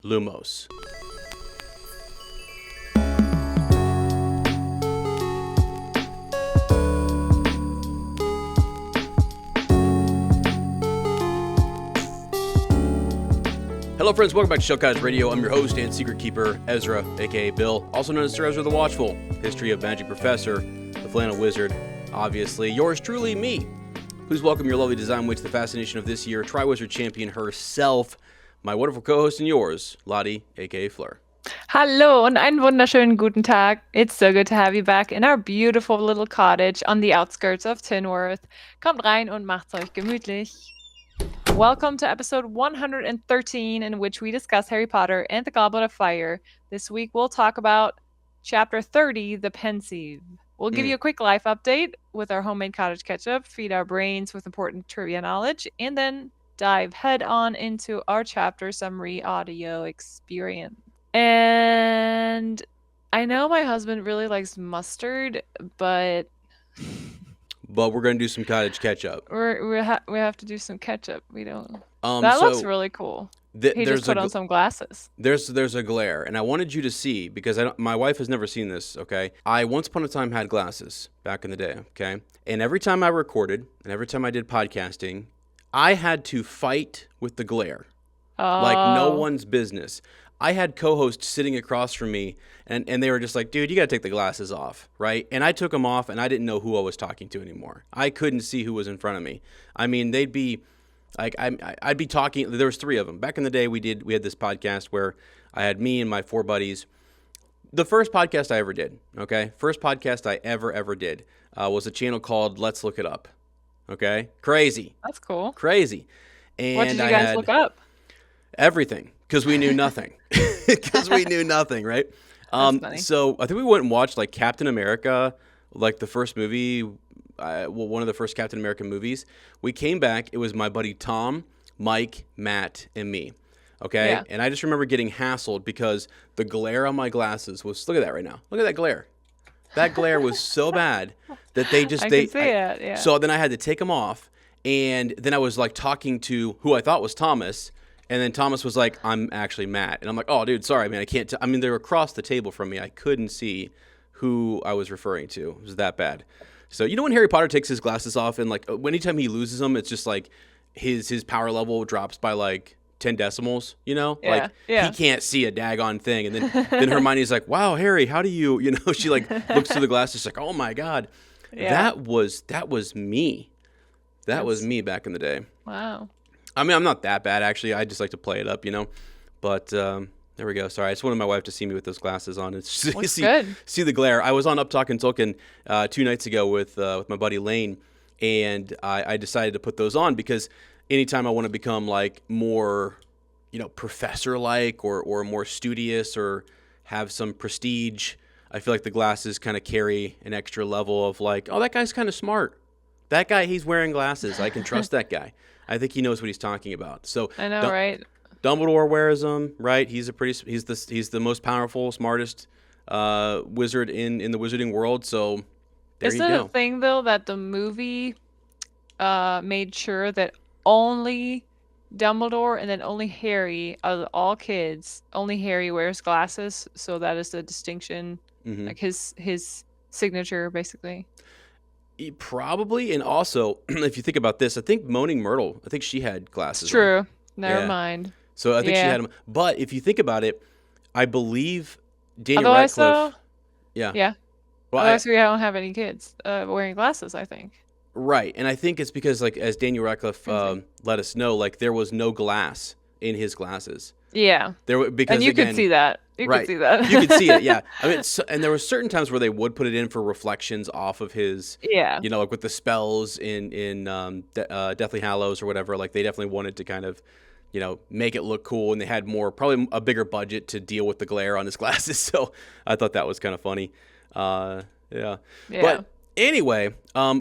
Lumos. Hello friends, welcome back to Shell Cottage Radio. I'm your host and secret keeper, Ezra, aka Bill, also known as Sir Ezra the Watchful, History of Magic Professor, the Flannel Wizard, obviously, yours truly, me. Please welcome your lovely design witch, the fascination of this year, Tri-Wizard champion herself, my wonderful co-host and yours, Lottie, aka Fleur. Hallo und einen wunderschönen guten Tag. It's so good to have you back in our beautiful little cottage on the outskirts of Tinworth. Kommt rein und macht's euch gemütlich. Welcome to episode 113, in which we discuss Harry Potter and the Goblet of Fire. This week we'll talk about chapter 30, the Pensieve. We'll give you a quick life update with our homemade cottage ketchup, feed our brains with important trivia knowledge, and then dive head on into our chapter summary audio experience. And I know my husband really likes mustard, but we're going to do some cottage ketchup. We have to do some ketchup. We don't. That looks really cool. He just put on some glasses. There's a glare, and I wanted you to see, because my wife has never seen this, okay? I once upon a time had glasses back in the day, okay? And every time I recorded, and every time I did podcasting, I had to fight with the glare. Like no one's business. I had co-hosts sitting across from me, and they were just like, dude, you got to take the glasses off, right? And I took them off, and I didn't know who I was talking to anymore. I couldn't see who was in front of me. I mean, they'd be, like, I'd be talking, there was three of them. Back in the day, we had this podcast where I had me and my four buddies. The first podcast I ever did, okay? First podcast I ever did was a channel called Let's Look It Up, okay? Crazy. That's cool. Crazy. And what did you guys look up? Everything, because we knew nothing. Right? So I think we went and watched like Captain America, like the first movie, one of the first Captain America movies. We came back. It was my buddy Tom, Mike, Matt, and me. Okay? Yeah. And I just remember getting hassled because the glare on my glasses was, look at that right now. Look at that glare. That glare was so bad that they just, I can see it, yeah. So then I had to take them off. And then I was like talking to who I thought was Thomas. And then Thomas was like, I'm actually Matt. And I'm like, oh, dude, sorry, man. I can't. I mean, they were across the table from me. I couldn't see who I was referring to. It was that bad. So, you know when Harry Potter takes his glasses off and, like, anytime he loses them, it's just, like, his power level drops by, like, 10 decimals, you know? Yeah, like, he can't see a daggone thing. And then Hermione's like, wow, Harry, how do you, you know? She, like, looks through the glasses, like, oh, my God. Yeah. That was me. That was me back in the day. Wow. I mean, I'm not that bad, actually. I just like to play it up, you know. But there we go. Sorry, I just wanted my wife to see me with those glasses on and see the glare. I was on Up Talkin' Tolkien 2 nights ago with my buddy Lane, and I decided to put those on because anytime I want to become like more, you know, professor-like or more studious or have some prestige, I feel like the glasses kind of carry an extra level of like, oh, that guy's kind of smart. That guy, he's wearing glasses. I can trust that guy. I think he knows what he's talking about. So I know, right? Dumbledore wears them, right? He's the most powerful, smartest wizard in the wizarding world. So there you go. Isn't it a thing though that the movie made sure that only Dumbledore and then only Harry, out of all kids, only Harry wears glasses, so that is the distinction, like his signature, basically. Probably, and also, if you think about this, I think Moaning Myrtle, I think she had glasses. True. Never mind. So I think she had them. But if you think about it, I believe Daniel Radcliffe. Yeah. Well, otherwise we don't have any kids wearing glasses, I think. Right, and I think it's because, like, as Daniel Radcliffe let us know, like, there was no glass in his glasses. Yeah. Because you could see that. You could see that. You could see it, yeah. I mean, and there were certain times where they would put it in for reflections off of his, you know, like with the spells in Deathly Hallows or whatever. Like, they definitely wanted to kind of, you know, make it look cool, and they had probably a bigger budget to deal with the glare on his glasses. So I thought that was kind of funny. Yeah. But anyway,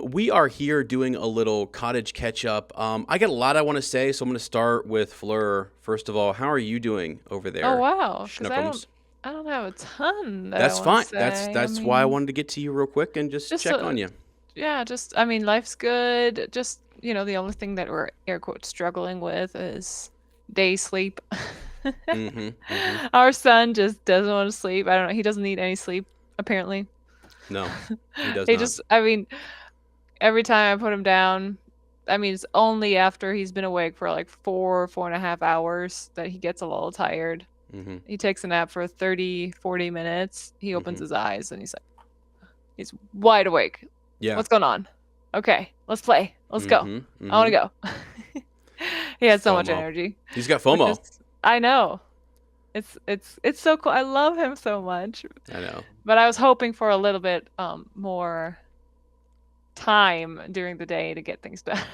we are here doing a little cottage catch-up. I got a lot I want to say, so I'm going to start with Fleur. First of all, how are you doing over there? Oh, wow. Schnookums? I don't have a ton That's fine. Say. That's why I wanted to get to you real quick and just check on you. Yeah, I mean, life's good. Just, you know, the only thing that we're, air quotes, struggling with is day sleep. Our son just doesn't want to sleep. I don't know. He doesn't need any sleep, apparently. No, he does He not. just, I mean, every time I put him down, I mean, it's only after he's been awake for like 4.5 hours that he gets a little tired. He takes a nap for 30, 40 minutes. He opens his eyes and he's wide awake. Yeah. What's going on? Okay, let's play. Let's go. I want to go. He has so much energy. He's got FOMO. I know. It's so cool. I love him so much. I know. But I was hoping for a little bit more time during the day to get things done.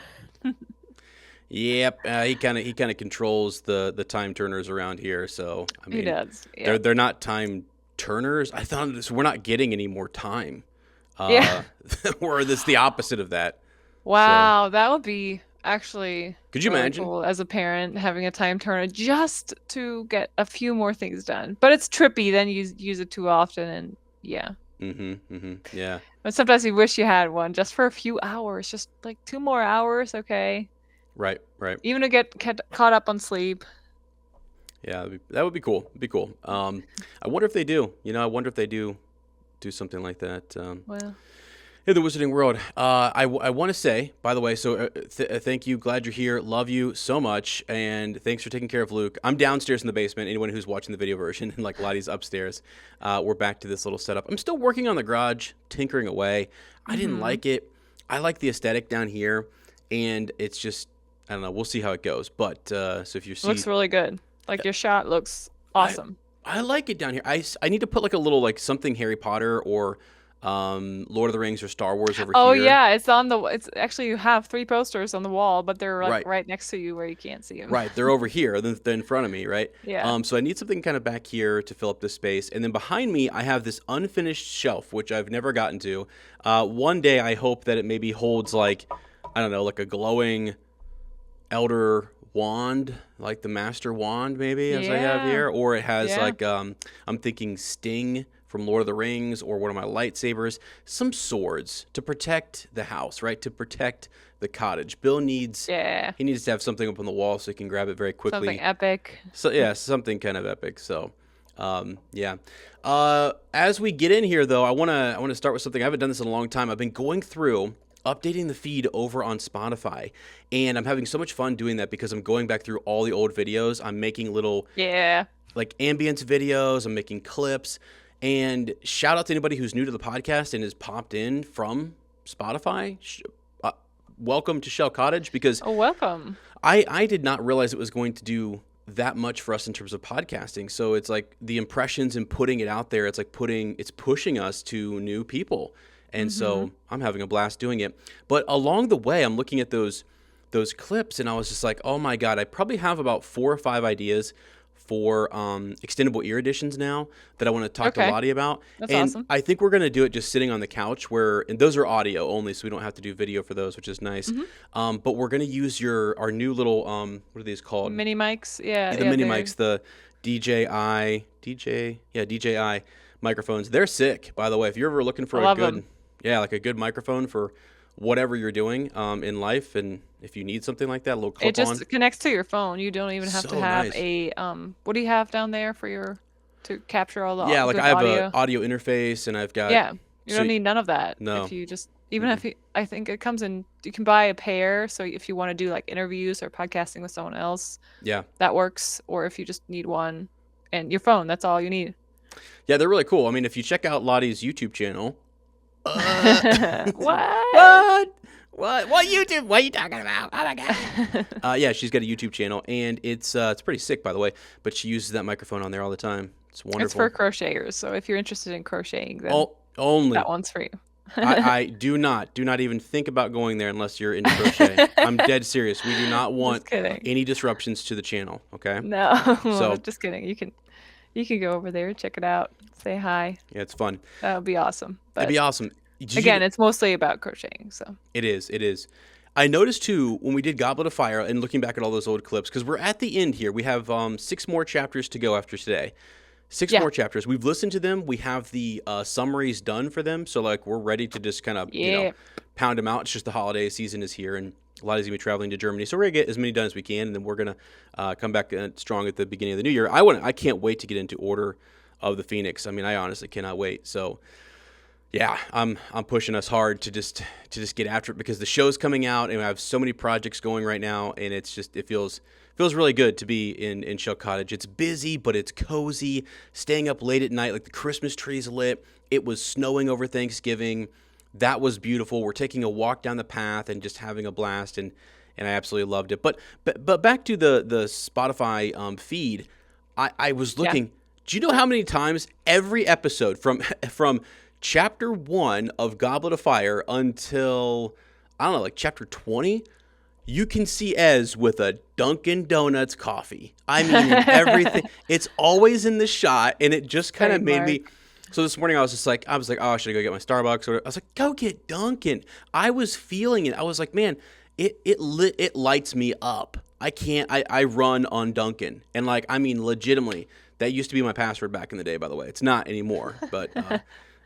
Yep, he kind of controls the time turners around here. So I mean, he does. Yeah. They're not time turners. I thought we're not getting any more time. Or this the opposite of that. Wow, that would be actually. Could you really imagine? cool as a parent having a time turner just to get a few more things done? But it's trippy. Then you use it too often, and yeah. Yeah. But sometimes you wish you had one just for a few hours, just like 2 more hours, okay? Right. Even to get caught up on sleep. Yeah, that would be cool. It'd be cool. I wonder if they do. I wonder if they do something like that. Well. In the Wizarding World. I want to say, by the way, so thank you. Glad you're here. Love you so much. And thanks for taking care of Luke. I'm downstairs in the basement. Anyone who's watching the video version, and like Lottie's upstairs. We're back to this little setup. I'm still working on the garage, tinkering away. I didn't like it. I like the aesthetic down here. And it's just, I don't know. We'll see how it goes. But so if you see. It looks really good. Like your shot looks awesome. I like it down here. I need to put like a little like something Harry Potter or Lord of the Rings or Star Wars over here. Oh yeah, it's actually you have 3 posters on the wall, but they're like right next to you where you can't see them. Right, they're over here, they're in front of me, right? Yeah. So I need something kind of back here to fill up this space, and then behind me I have this unfinished shelf which I've never gotten to. One day I hope that it maybe holds like, I don't know, like a glowing elder wand, like the master wand maybe as I have here, or it has like I'm thinking Sting from Lord of the Rings, or one of my lightsabers, some swords to protect the house, right? To protect the cottage. Bill needs he needs to have something up on the wall so he can grab it very quickly. Something epic. So yeah, something kind of epic. So as we get in here though, I want to start with something. I haven't done this in a long time. I've been going through updating the feed over on Spotify, and I'm having so much fun doing that because I'm going back through all the old videos. I'm making little like ambience videos, I'm making clips. And shout out to anybody who's new to the podcast and has popped in from Spotify. Welcome to Shell Cottage, because welcome. I did not realize it was going to do that much for us in terms of podcasting. So it's like the impressions and putting it out there, it's pushing us to new people. And so I'm having a blast doing it. But along the way, I'm looking at those clips and I was just like, oh my God, I probably have about 4 or 5 ideas for extendable ear editions now that I want to talk to Lottie about. That's awesome. I think we're going to do it just sitting on the couch and those are audio only, so we don't have to do video for those, which is nice. But we're going to use our new little, what are these called? Mini mics. Yeah. The mini mics, the DJI microphones. They're sick, by the way. If you're ever looking for a good microphone for whatever you're doing in life, and if you need something like that, a little clip-on. It just connects to your phone. You don't even have to have a what do you have down there for to capture all the audio? Like I have an audio interface, and I've got you don't need none of that. No. If you just I think it comes in. You can buy a pair, so if you want to do like interviews or podcasting with someone else, that works. Or if you just need one and your phone, that's all you need. Yeah, they're really cool. I mean, if you check out Lottie's YouTube channel. What YouTube? What are you talking about? Oh my God. She's got a YouTube channel, and it's pretty sick, by the way. But she uses that microphone on there all the time. It's wonderful. It's for crocheters, so if you're interested in crocheting, then only that one's for you. I do not even think about going there unless you're into crochet. I'm dead serious. We do not want any disruptions to the channel. Okay? No, so just kidding. You can go over there, check it out, say hi. Yeah, it's fun. That would be awesome. It'd be awesome. Again, it's mostly about crocheting, so. It is. I noticed, too, when we did Goblet of Fire and looking back at all those old clips, because we're at the end here. We have 6 more chapters to go after today. 6 more chapters. We've listened to them. We have the summaries done for them. So, like, we're ready to just kind of, pound them out. It's just the holiday season is here, and Lottie's going to be traveling to Germany. So we're going to get as many done as we can, and then we're going to come back strong at the beginning of the new year. I can't wait to get into Order of the Phoenix. I mean, I honestly cannot wait. So yeah, I'm pushing us hard to just get after it, because the show's coming out and I have so many projects going right now, and it feels really good to be in Shell Cottage. It's busy, but it's cozy. Staying up late at night, like the Christmas tree's lit. It was snowing over Thanksgiving. That was beautiful. We're taking a walk down the path and just having a blast, and I absolutely loved it. But back to the Spotify feed, I was looking. Yeah. Do you know how many times every episode from Chapter 1 of Goblet of Fire until, I don't know, like Chapter 20, you can see Ez with a Dunkin' Donuts coffee. I mean, everything. It's always in the shot, and it just kind of made me. So this morning I was like, oh, should I go get my Starbucks? Or I was like, go get Dunkin'. I was feeling it. I was like, man, it lights me up. I run on Dunkin', and like, I mean, legitimately, that used to be my password back in the day. By the way, it's not anymore, but.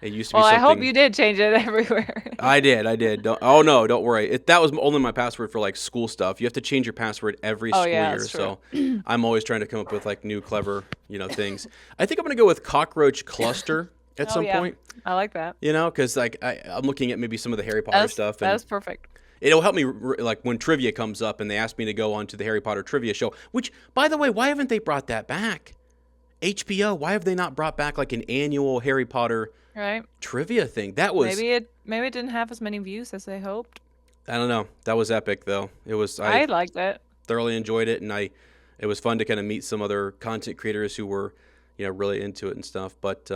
It used to be something. I hope you did change it everywhere. I did. Don't worry. That was only my password for like school stuff. You have to change your password every school year. So I'm always trying to come up with like new clever, things. I think I'm going to go with cockroach cluster at some point. I like that. Because like I'm looking at maybe some of the Harry Potter stuff. That's perfect. It'll help me like when trivia comes up and they ask me to go on to the Harry Potter trivia show, which, by the way, why haven't they brought that back? HBO, why have they not brought back like an annual Harry Potter trivia thing? That was maybe it didn't have as many views as they hoped. I don't know. That was epic though. It was. I liked it. Thoroughly enjoyed it, and it was fun to kind of meet some other content creators who were, really into it and stuff. But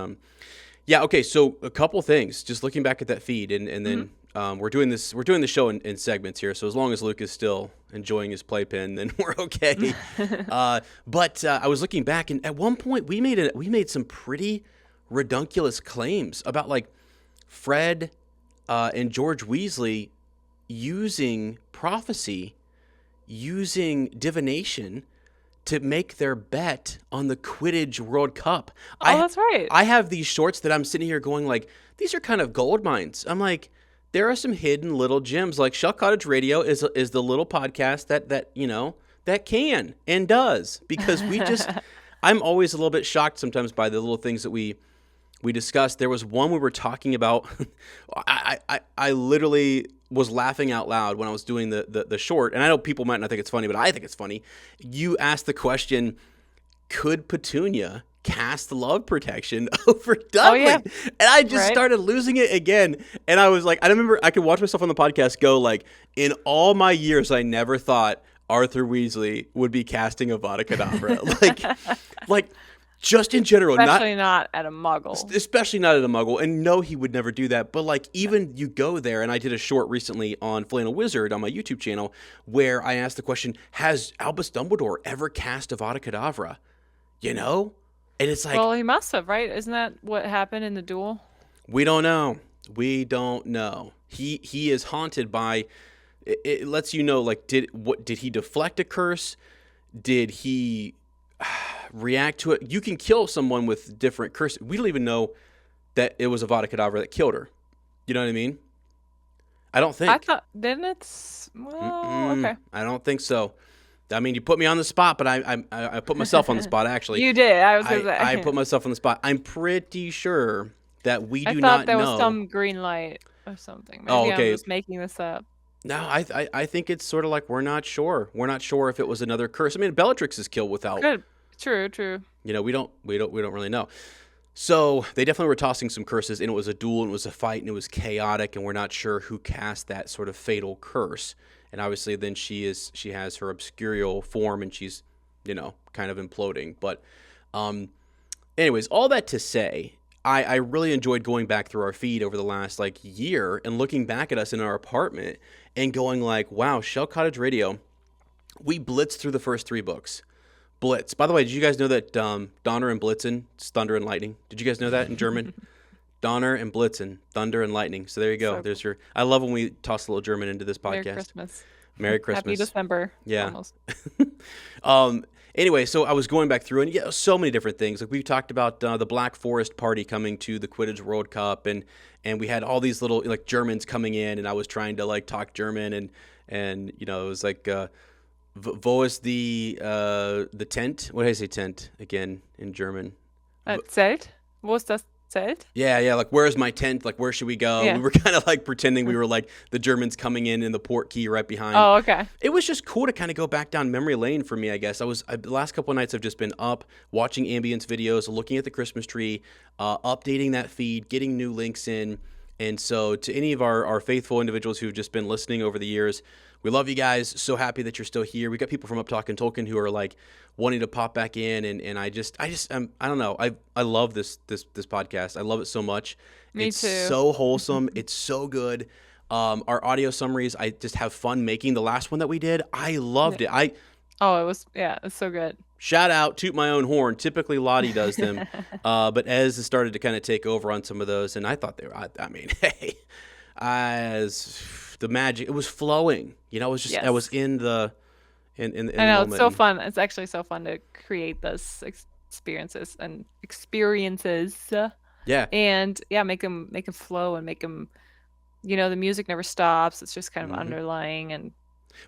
yeah, okay. So a couple things. Just looking back at that feed, and then we're doing the show in segments here. So as long as Luke is still enjoying his playpen, then we're okay. But I was looking back, and at one point we made some pretty redunculous claims about like Fred and George Weasley using prophecy, using divination to make their bet on the Quidditch World Cup. That's right. I have these shorts that I'm sitting here going like, these are kind of gold mines. I'm like, there are some hidden little gems. Like Shell Cottage Radio is the little podcast that can and does, because we just I'm always a little bit shocked sometimes by the little things that we discussed. There was one we were talking about. I literally was laughing out loud when I was doing the short, and I know people might not think it's funny, but I think it's funny. You asked the question, could Petunia cast love protection over Dudley? Oh, yeah. And I just started losing it again. And I was like, I remember I could watch myself on the podcast go like, in all my years, I never thought Arthur Weasley would be casting Avada Kedavra. like just in general. Especially not at a muggle. Especially not at a muggle. And no, he would never do that. But like, even you go there, and I did a short recently on Flannel Wizard on my YouTube channel where I asked the question, has Albus Dumbledore ever cast Avada Kedavra? And it's like, well, he must have, right? Isn't that what happened in the duel? We don't know. He is haunted by. It lets you know, like, did he deflect a curse? Did he react to it? You can kill someone with different curses. We don't even know that it was Avada Kedavra that killed her. You know what I mean? I don't think. I thought, didn't it? Well, okay. I don't think so. I mean, you put me on the spot, but I put myself on the spot, actually. You did. I was going to say. I put myself on the spot. I'm pretty sure that we do not know. I thought there was some green light or something. Maybe I'm just making this up. No, I think it's sort of like we're not sure. We're not sure if it was another curse. I mean, Bellatrix is killed without. Good. True. We don't really know. So they definitely were tossing some curses, and it was a duel, and it was a fight, and it was chaotic, and we're not sure who cast that sort of fatal curse. And obviously then she has her obscurial form, and she's, kind of imploding. But anyways, all that to say, I really enjoyed going back through our feed over the last year and looking back at us in our apartment and going like, wow, Shell Cottage Radio, we blitzed through the first 3 books. Blitz. By the way, did you guys know that Donner and Blitzen is thunder and lightning? Did you guys know that in German? Donner and Blitzen, thunder and lightning. So there you go. So there's your. I love when we toss a little German into this podcast. Merry Christmas. Merry Christmas. Happy December. Yeah. Almost. Anyway, so I was going back through, and so many different things. Like we talked about the Black Forest party coming to the Quidditch World Cup, and we had all these little Germans coming in, and I was trying to talk German, and it was like wo ist the tent? What did I say tent again in German? Zelt? Wo ist das Zelt? Yeah, like where's my tent? Like where should we go? Yeah. We were kind of like pretending we were like the Germans coming in the port key right behind. Oh, okay. It was just cool to kind of go back down memory lane for me, I guess. The last couple of nights I've just been up watching ambience videos, looking at the Christmas tree, updating that feed, getting new links in. And so to any of our faithful individuals who've just been listening over the years, we love you guys. So happy that you're still here. We got people from Up Talking Tolkien who are like wanting to pop back in, and I don't know. I love this podcast. I love it so much. Me It's too. so wholesome. It's so good. Our audio summaries, I just have fun making. The last one that we did, I loved it. Oh, it was so good. Shout out, toot my own horn. Typically Lottie does them, but Ez has started to kind of take over on some of those, and I thought they were. I mean, hey, as the magic, it was flowing. It was just I was in the in the I know, moment. it's so fun. It's actually so fun to create those experiences. Yeah. And make them flow and make them, the music never stops. It's just kind of underlying and.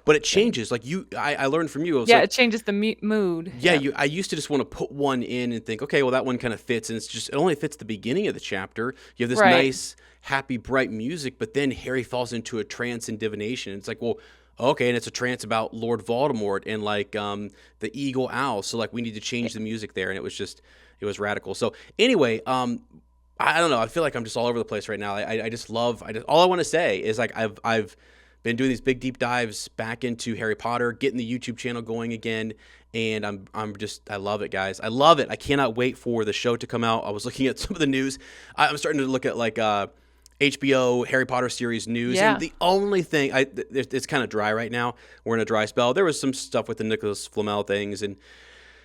But it changes. Like I learned from you. It changes the mood. Yeah, I used to just want to put one in and think, okay, well that one kind of fits, and it only fits the beginning of the chapter. You have this nice, happy, bright music, but then Harry falls into a trance and divination. It's like, well, okay, and it's a trance about Lord Voldemort and like the Eagle Owl. So like we need to change the music there, and it was radical. So anyway, I don't know. I feel like I'm just all over the place right now. All I want to say is like I've been doing these big deep dives back into Harry Potter, getting the YouTube channel going again, and I love it, guys. I love it. I cannot wait for the show to come out. I was looking at some of the news. I'm starting to look at like HBO Harry Potter series news, and the only thing it's kind of dry right now. We're in a dry spell. There was some stuff with the Nicholas Flamel things and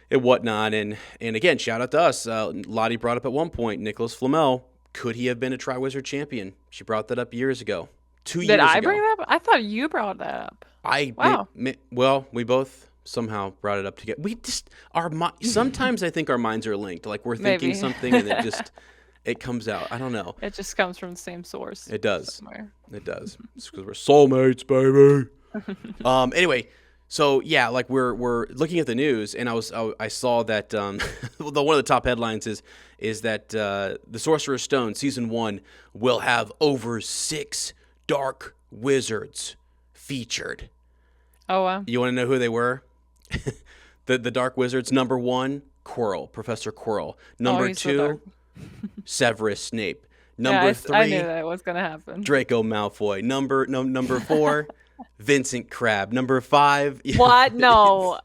whatnot, and again, shout out to us. Lottie brought up at one point Nicholas Flamel. Could he have been a Triwizard champion? She brought that up years ago. 2 years ago. Did I bring that up? I thought you brought that up. Wow. Well, we both somehow brought it up together. We just sometimes I think our minds are linked. Like we're thinking something and it comes out. I don't know. It just comes from the same source. It does. Somewhere. It does. It's because we're soulmates, baby. Anyway, so yeah, like we're looking at the news, and I saw that one of the top headlines is that the Sorcerer's Stone season 1 will have over 6 dark wizards featured. Oh wow! You want to know who they were? the dark wizards. Number 1, Quirrell, Professor Quirrell. Number 2, Severus Snape. Number 3, I knew that was gonna happen. Draco Malfoy. Number 4, Vincent Crabbe. Number 5. What? No.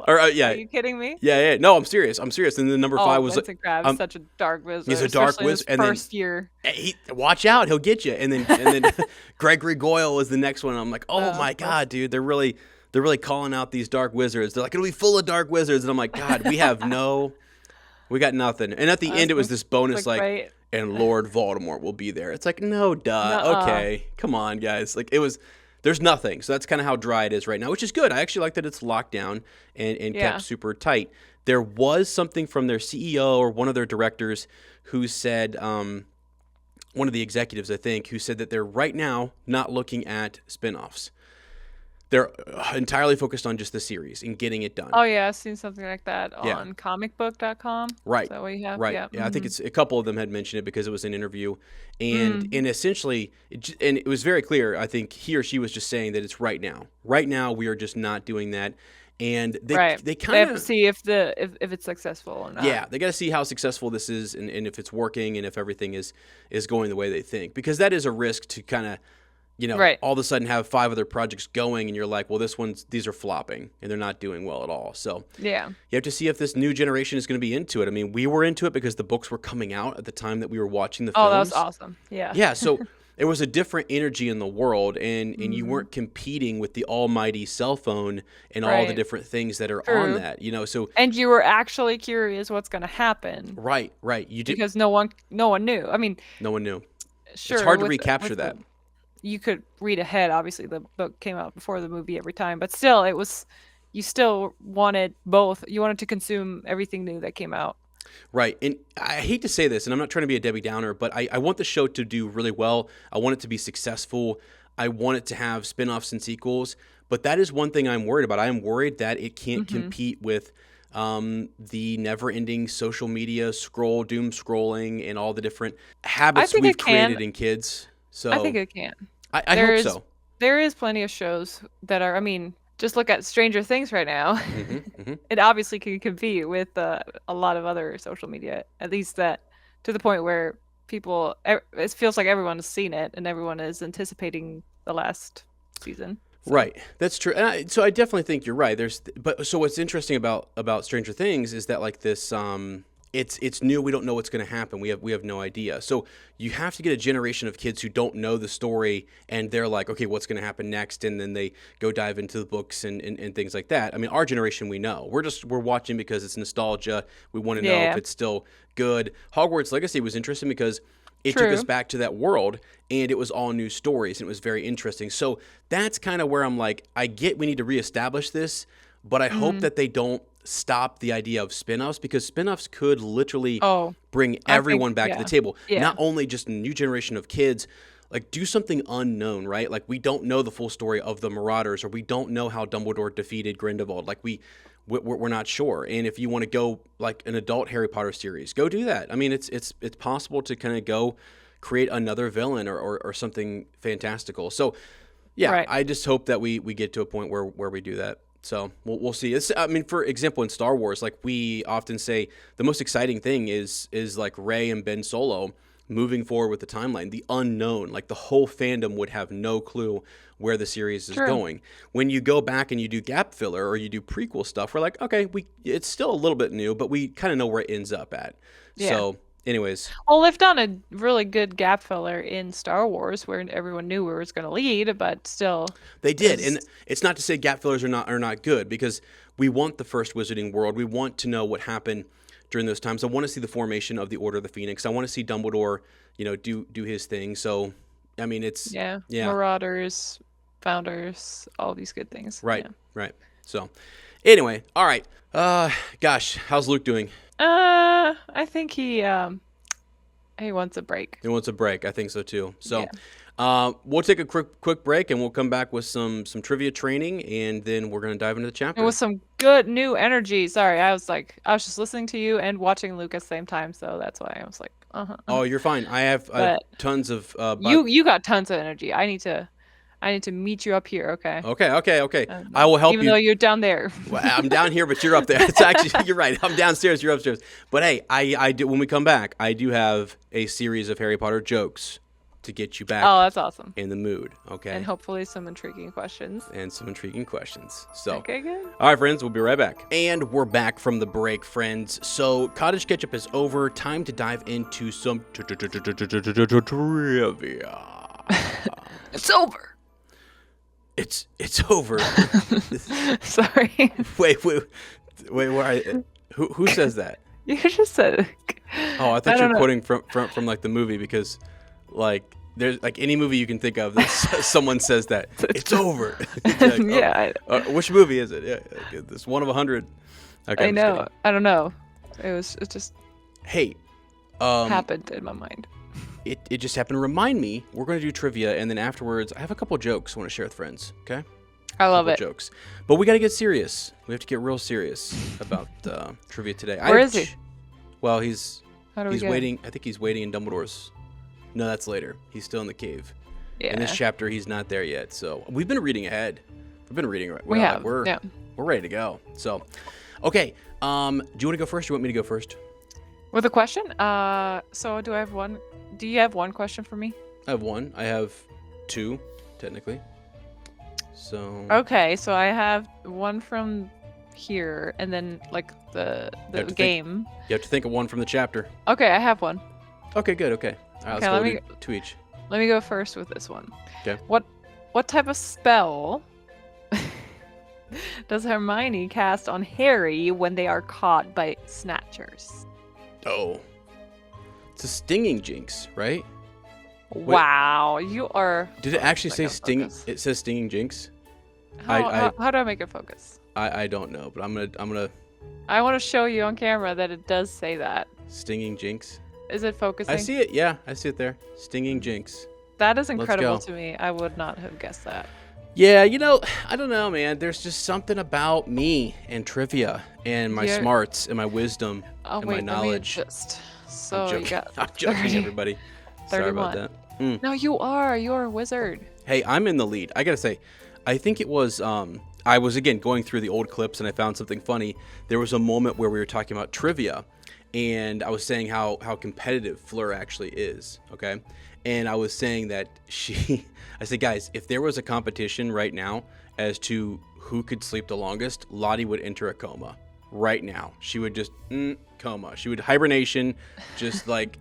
Or, Are you kidding me? Yeah. No, I'm serious. And then number 5 was Vincent Crabbe is such a dark wizard. He's a dark wizard. And first year. Watch out, he'll get you. And then Gregory Goyle is the next one. I'm like, oh my God, dude, they're really calling out these dark wizards. They're like, it'll be full of dark wizards. And I'm like, God, we got nothing. And at the end, it was this bonus like, and Lord Voldemort will be there. It's like, no, duh. Okay, come on, guys. Like there's nothing. So that's kind of how dry it is right now, which is good. I actually like that it's locked down and kept super tight. There was something from their CEO or one of their directors who said, one of the executives, I think, who said that they're right now not looking at spinoffs. They're entirely focused on just the series and getting it done. Oh, yeah. I've seen something like that on comicbook.com. Right. Is that what you have? Right. Yeah, I think it's a couple of them had mentioned it because it was an interview. And essentially, it was very clear, I think he or she was just saying that it's right now. Right now, we are just not doing that. And they kind of have to see if it's successful or not. Yeah, they got to see how successful this is and if it's working and if everything is going the way they think. Because that is a risk to kind of, all of a sudden have 5 other projects going and you're like, well, these are flopping and they're not doing well at all. So yeah, you have to see if this new generation is going to be into it. I mean, we were into it because the books were coming out at the time that we were watching the films. Oh, that was awesome. Yeah. Yeah, so there was a different energy in the world and you weren't competing with the almighty cell phone and all the different things that are on that, so. And you were actually curious what's going to happen. Right. You did. Because no one knew. I mean. No one knew. Sure. It's hard to recapture that. You could read ahead. Obviously, the book came out before the movie every time, but still, you still wanted both. You wanted to consume everything new that came out. Right. And I hate to say this, and I'm not trying to be a Debbie Downer, but I want the show to do really well. I want it to be successful. I want it to have spinoffs and sequels. But that is one thing I'm worried about. I'm worried that it can't compete with the never-ending social media doom scrolling, and all the different habits we've created in kids. So I think it can. I hope so. There is plenty of shows that are, I mean, just look at Stranger Things right now. It obviously can compete with a lot of other social media, at least that to the point where it feels like everyone has seen it and everyone is anticipating the last season. So. Right, that's true. And so I definitely think you're right. So what's interesting about Stranger Things is that like this, it's new. We don't know what's going to happen. We have no idea. So you have to get a generation of kids who don't know the story, and they're like, okay, what's going to happen next? And then they go dive into the books and things like that. I mean, our generation, we know. We're watching because it's nostalgia. We want to know if it's still good. Hogwarts Legacy was interesting because it took us back to that world, and it was all new stories, and it was very interesting. So that's kind of where I'm like, I get we need to reestablish this, but I hope that they don't stop the idea of spin-offs, because spin-offs could literally bring everyone back to the table. Not only just a new generation of kids, like do something unknown, right? Like we don't know the full story of the Marauders, or we don't know how Dumbledore defeated Grindelwald. Like we're not sure. And if you want to go like an adult Harry Potter series, go do that. I mean, it's possible to kind of go create another villain or something fantastical. So yeah, I just hope that we get to a point where we do that. So we'll see. I mean, for example, in Star Wars, like we often say, the most exciting thing is like Rey and Ben Solo moving forward with the timeline, the unknown. Like the whole fandom would have no clue where the series is going. When you go back and you do gap filler or you do prequel stuff, we're like, okay, it's still a little bit new, but we kind of know where it ends up at. Yeah. So anyways. Well, they've done a really good gap filler in Star Wars where everyone knew where it was going to lead, but still. They did. And it's not to say gap fillers are not good, because we want the first Wizarding World. We want to know what happened during those times. I want to see the formation of the Order of the Phoenix. I want to see Dumbledore, do his thing. So, I mean, it's Marauders, Founders, all these good things. Right. So, anyway, all right. Gosh, how's Luke doing? I think he wants a break. He wants a break. I think so too. So, we'll take a quick break, and we'll come back with some trivia training, and then we're going to dive into the chapter. And with some good new energy. Sorry, I was just listening to you and watching Luke at the same time, so that's why I was like, Oh, you're fine. I have tons of. You got tons of energy. I need to meet you up here. Okay. Okay. I will help you. Even though you're down there. Well, I'm down here, but you're up there. It's actually, you're right. I'm downstairs. You're upstairs. But hey, I do. When we come back, I do have a series of Harry Potter jokes to get you back. Oh, that's awesome. In the mood. Okay. And hopefully some intriguing questions. So. Okay, good. All right, friends. We'll be right back. And we're back from the break, friends. So cottage ketchup is over. Time to dive into some trivia. It's over. It's over. Sorry. Wait. Who says that? You just said it. Oh, I thought you were quoting from like the movie, because like there's like any movie you can think of that someone says that it's over. Like, which movie is it? Yeah, it's one of 100. Okay, I know. I don't know. It just. Hey. Happened in my mind. It just happened to remind me. We're going to do trivia, and then afterwards, I have a couple jokes I want to share with friends. Okay. I love it. Jokes, but we got to get serious. We have to get real serious about trivia today. Where is he? Well, he's he's waiting. I think he's waiting in Dumbledore's. No, that's later. He's still in the cave. Yeah. In this chapter, he's not there yet. So we've been reading ahead. We've been reading. We have. We're ready to go. So, okay. Do you want to go first? Or do you want me to go first? With a question? So do I have one? Do you have one question for me? I have one. I have two, technically. So. Okay, so I have one from here, and then like the game. You have to think of one from the chapter. Okay, I have one. Okay, good. Okay. All right, let's go two each. Let me go first with this one. Okay. What type of spell does Hermione cast on Harry when they are caught by snatchers? Oh. It's a stinging jinx, right? Wow, you are. Did it actually say sting? It says stinging jinx. How do I make it focus? I don't know, but I'm gonna. I want to show you on camera that it does say that. Stinging jinx. Is it focusing? I see it. Yeah, I see it there. Stinging jinx. That is Let's incredible go. to me. I would not have guessed that. Yeah, I don't know, man. There's just something about me and trivia and my smarts and my wisdom Oh, and wait, my knowledge. let me just. I'm So you joking. got I'm joking, 30, everybody. Sorry about 31. that. No, you're a wizard. Hey, I'm in the lead. I gotta say, I think it was. I was again going through the old clips and I found something funny. There was a moment where we were talking about trivia, and I was saying how competitive Fleur actually is. Okay, and I was saying that I said, guys, if there was a competition right now as to who could sleep the longest, Lottie would enter a coma right now. She would just coma. She would hibernation, just like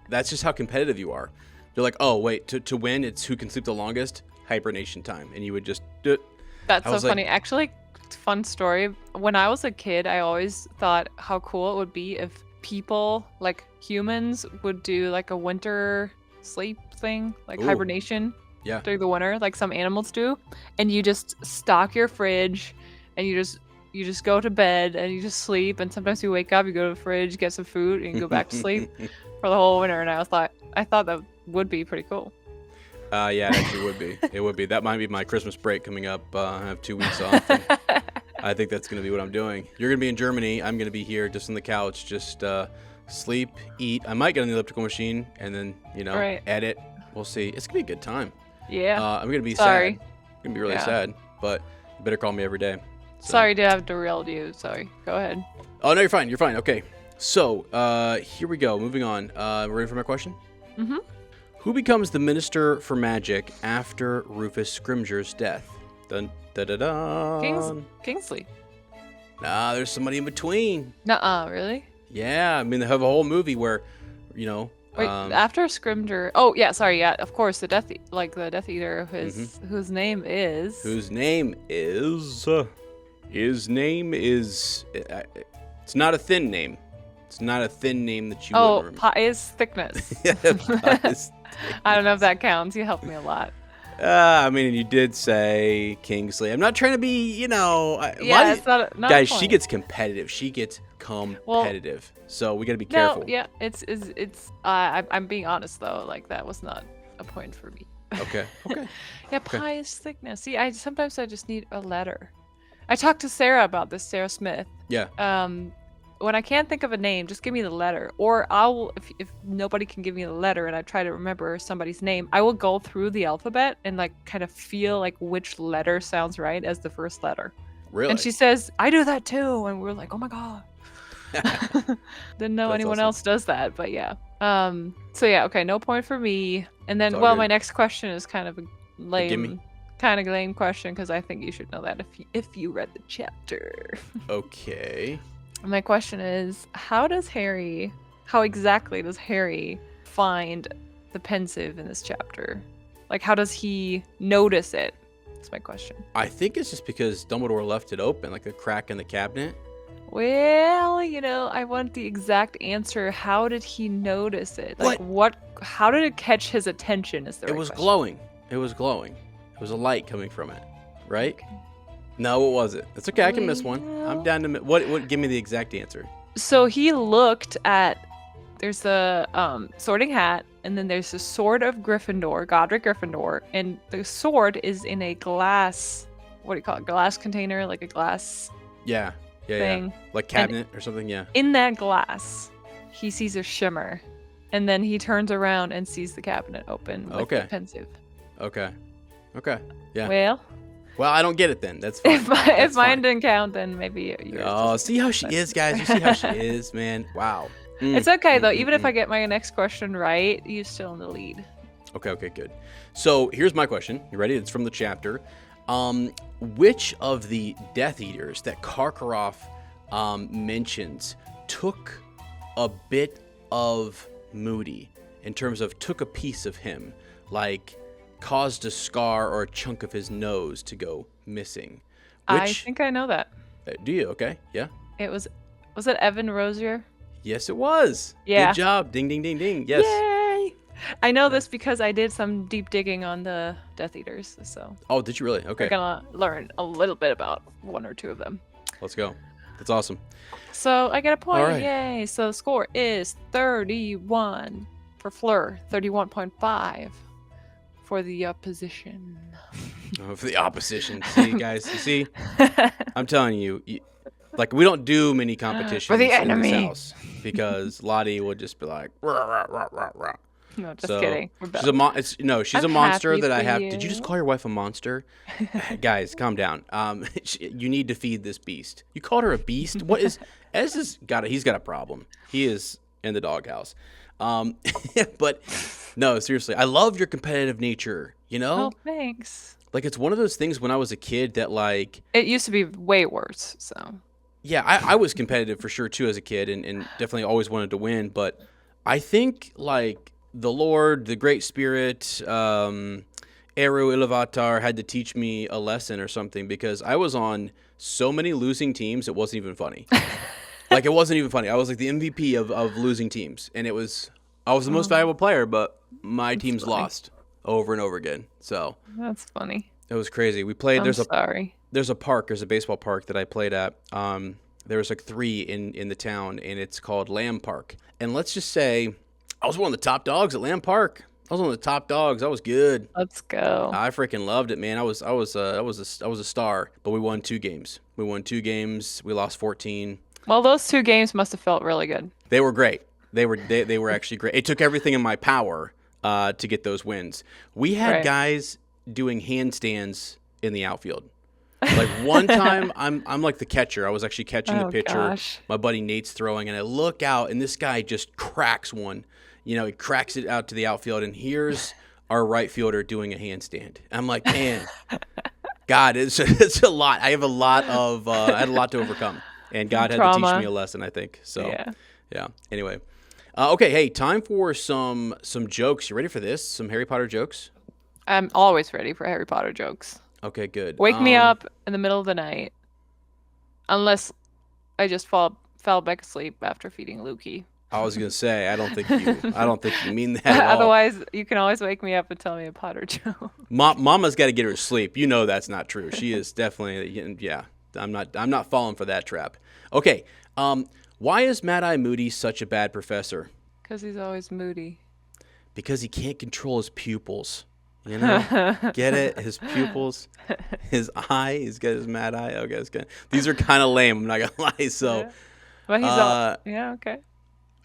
that's just how competitive you are. They're like, oh wait, to win, it's who can sleep the longest. Hibernation time, and you would just. That's so funny. Actually, fun story. When I was a kid, I always thought how cool it would be if people, like humans, would do like a winter sleep thing, like hibernation. Yeah. During the winter, like some animals do, and you just stock your fridge, and you just go to bed and you just sleep, and sometimes you wake up, you go to the fridge, get some food, and you go back to sleep for the whole winter. And I thought that would be pretty cool. Yeah, it actually would be. It would be. That might be my Christmas break coming up. I have 2 weeks off. And I think that's going to be what I'm doing. You're going to be in Germany. I'm going to be here just on the couch, just sleep, eat. I might get on the elliptical machine and then, edit. We'll see. It's going to be a good time. Yeah. I'm going to be Sorry. sad. I'm going to be really sad, but you better call me every day. So. Sorry to have derailed you. Sorry. Go ahead. Oh, no, you're fine. You're fine. Okay. So, here we go. Moving on. Ready for my question? Mm-hmm. Who becomes the Minister for Magic after Rufus Scrimgeour's death? Dun, da, da, da. Kingsley. Nah, there's somebody in between. Nuh-uh, really? Yeah, I mean, they have a whole movie where, Wait, after Scrimgeour. Oh, yeah, sorry, yeah, of course, the Death Eater, whose name is. His name is. It's not a thin name. It's not a thin name that you wouldn't remember. Pious Thickness. I don't know if that counts. You helped me a lot. I mean, you did say Kingsley. I'm not trying to be, Yeah, it's not guys, she gets competitive. She gets competitive. So we got to be careful. No, yeah, it's. I'm being honest though. Like that was not a point for me. Okay. Yeah, Pious Thickness. See, sometimes I just need a letter. I talked to Sarah about this, Sarah Smith. Yeah. When I can't think of a name, just give me the letter. Or if nobody can give me the letter and I try to remember somebody's name, I will go through the alphabet and like kind of feel like which letter sounds right as the first letter. Really? And she says, I do that too. And we're like, oh my God. Didn't know anyone else does that, but yeah. So yeah, okay, no point for me. And then, my next question is kind of a lame question because I think you should know that if you read the chapter. Okay. My question is, how exactly does Harry find the Pensieve in this chapter? Like, how does he notice it? That's my question. I think it's just because Dumbledore left it open, like a crack in the cabinet. Well, I want the exact answer. How did he notice it? Like, how did it catch his attention is the right question. Glowing. It was glowing. It was a light coming from it, right? Okay. No, what was it? It's okay. I can miss one. I'm down to what? Give me the exact answer. So he looked at. There's the Sorting Hat, and then there's the Sword of Gryffindor, Godric Gryffindor, and the sword is in a glass. What do you call it? Glass container, like a glass. Yeah. Thing. Like cabinet or something. Yeah. In that glass, he sees a shimmer, and then he turns around and sees the cabinet open with the Pensieve. Okay. Yeah. Well, I don't get it then. That's fine. If mine didn't count, then maybe yours. Oh, see how she is, guys. You see how she is, man. Wow. It's okay though. Even if I get my next question right, you're still in the lead. Okay, good. So here's my question. You ready? It's from the chapter. Which of the Death Eaters that Karkaroff mentions took a bit of Moody in terms of took a piece of him, like caused a scar or a chunk of his nose to go missing? I think I know that. Do you? Okay. Yeah. Was it Evan Rosier? Yes, it was. Yeah. Good job. Ding, ding, ding, ding. Yes. Yay! I know this because I did some deep digging on the Death Eaters. So. Oh, did you really? Okay. We're gonna learn a little bit about one or two of them. Let's go. That's awesome. So I get a point. All right. Yay! So the score is 31 for Fleur, 31.5 for the opposition. Oh, for the opposition. See, guys, you see? I'm telling you, like, we don't do many competitions For the in enemy. this house because Lottie would just be like, rah, rah, rah, rah, rah. No, just kidding. She's a I'm monster happy that I for have. you. Did you just call your wife a monster? Guys, calm down. You need to feed this beast. You called her a beast? What is? He's got a problem. He is in the doghouse. But no, seriously, I love your competitive nature. You know? Oh, thanks. Like, it's one of those things when I was a kid that, like, It used to be way worse. So. yeah, I was competitive for sure too as a kid, and definitely always wanted to win. But I think, like, the Lord, the Great Spirit, Eru Ilavatar had to teach me a lesson or something, because I was on so many losing teams, it wasn't even funny. Like, it wasn't even funny. I was like the MVP of losing teams, and I was the most valuable player, but my teams lost over and over again. So that's funny. it was crazy. We played. There's a park. There's a baseball park that I played at. There was like 3 in the town, and it's called Lamb Park. And let's just say, I was one of the top dogs at Lamb Park. I was one of the top dogs. I was good. Let's go. I freaking loved it, man. I was a star. But we won 2 games. We lost 14. Well, those 2 games must have felt really good. They were great. They were actually great. It took everything in my power to get those wins. We had guys doing handstands in the outfield. Like, one time, I'm like the catcher. I was actually catching the pitcher. Gosh. My buddy Nate's throwing, and I look out, and this guy just cracks one. You know, he cracks it out to the outfield, and here's our right fielder doing a handstand. I'm like, man, God, it's a lot. I had a lot to overcome, and God had to teach me a lesson, I think. So, yeah. Anyway, okay, hey, time for some jokes. You ready for this? Some Harry Potter jokes? I'm always ready for Harry Potter jokes. Okay, good. Wake me up in the middle of the night, unless I just fell back asleep after feeding Lukey. I was gonna say, I don't think you mean that at all. Otherwise, you can always wake me up and tell me a Potter joke. Mama's got to get her sleep. You know that's not true. She is definitely, yeah. I'm not falling for that trap. Okay. Why is Mad-Eye Moody such a bad professor? Because he's always moody. Because he can't control his pupils. You know, get it? His pupils, his eye. He's got his mad eye. Okay, it's good. These are kind of lame. I'm not gonna lie. So, yeah. But he's okay.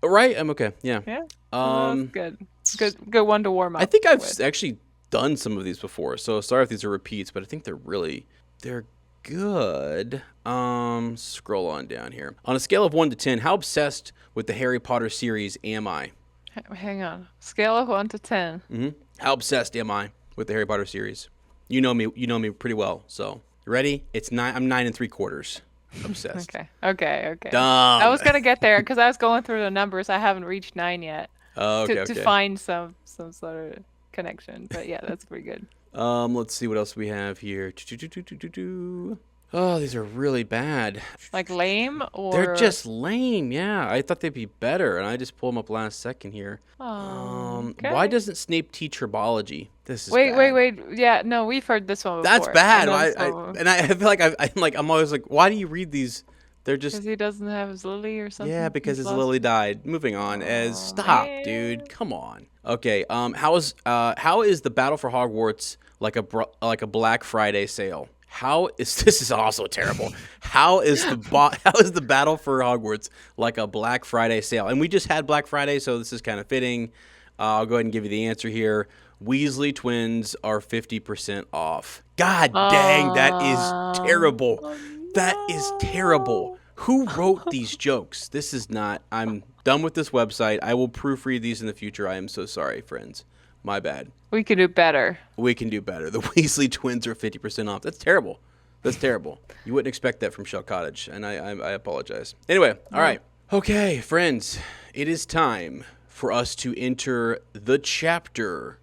Right, I'm okay. Yeah. Yeah. That's good one to warm up. I think I've actually done some of these before. So sorry if these are repeats, but I think they're good. Scroll on down here. On a scale of 1 to 10, how obsessed with the Harry Potter series am I? Hang on. Scale of 1 to 10. Mm-hmm. How obsessed am I with the Harry Potter series? You know me pretty well. So, you ready? It's 9. I'm 9 3/4 obsessed. Okay. Dumb. I was gonna get there because I was going through the numbers. I haven't reached 9 yet. Okay. To find some sort of connection. But yeah, that's pretty good. Let's see what else we have here. Oh, these are really bad. Like lame, or they're just lame. Yeah, I thought they'd be better, and I just pulled them up last second here. Okay. Why doesn't Snape teach herbology? This is wait. bad. Yeah, no, we've heard this one before. That's bad. I feel like I'm always like, why do you read these? They're just because he doesn't have his lily or something. Yeah, because his lily died. Moving on. Stop, man. dude. Come on. Okay. How is the Battle for Hogwarts like a Black Friday sale? This is also terrible. How is the Battle for Hogwarts like a Black Friday sale? And we just had Black Friday, so this is kind of fitting. I'll go ahead and give you the answer here. Weasley twins are 50% off. God dang, that is terrible. No. That is terrible. Who wrote these jokes? This is not. I'm done with this website. I will proofread these in the future. I am so sorry, friends. My bad. We could do better. We can do better. The Weasley twins are 50% off. That's terrible. You wouldn't expect that from Shell Cottage, and I apologize. Anyway, all right. Okay, friends, it is time for us to enter the chapter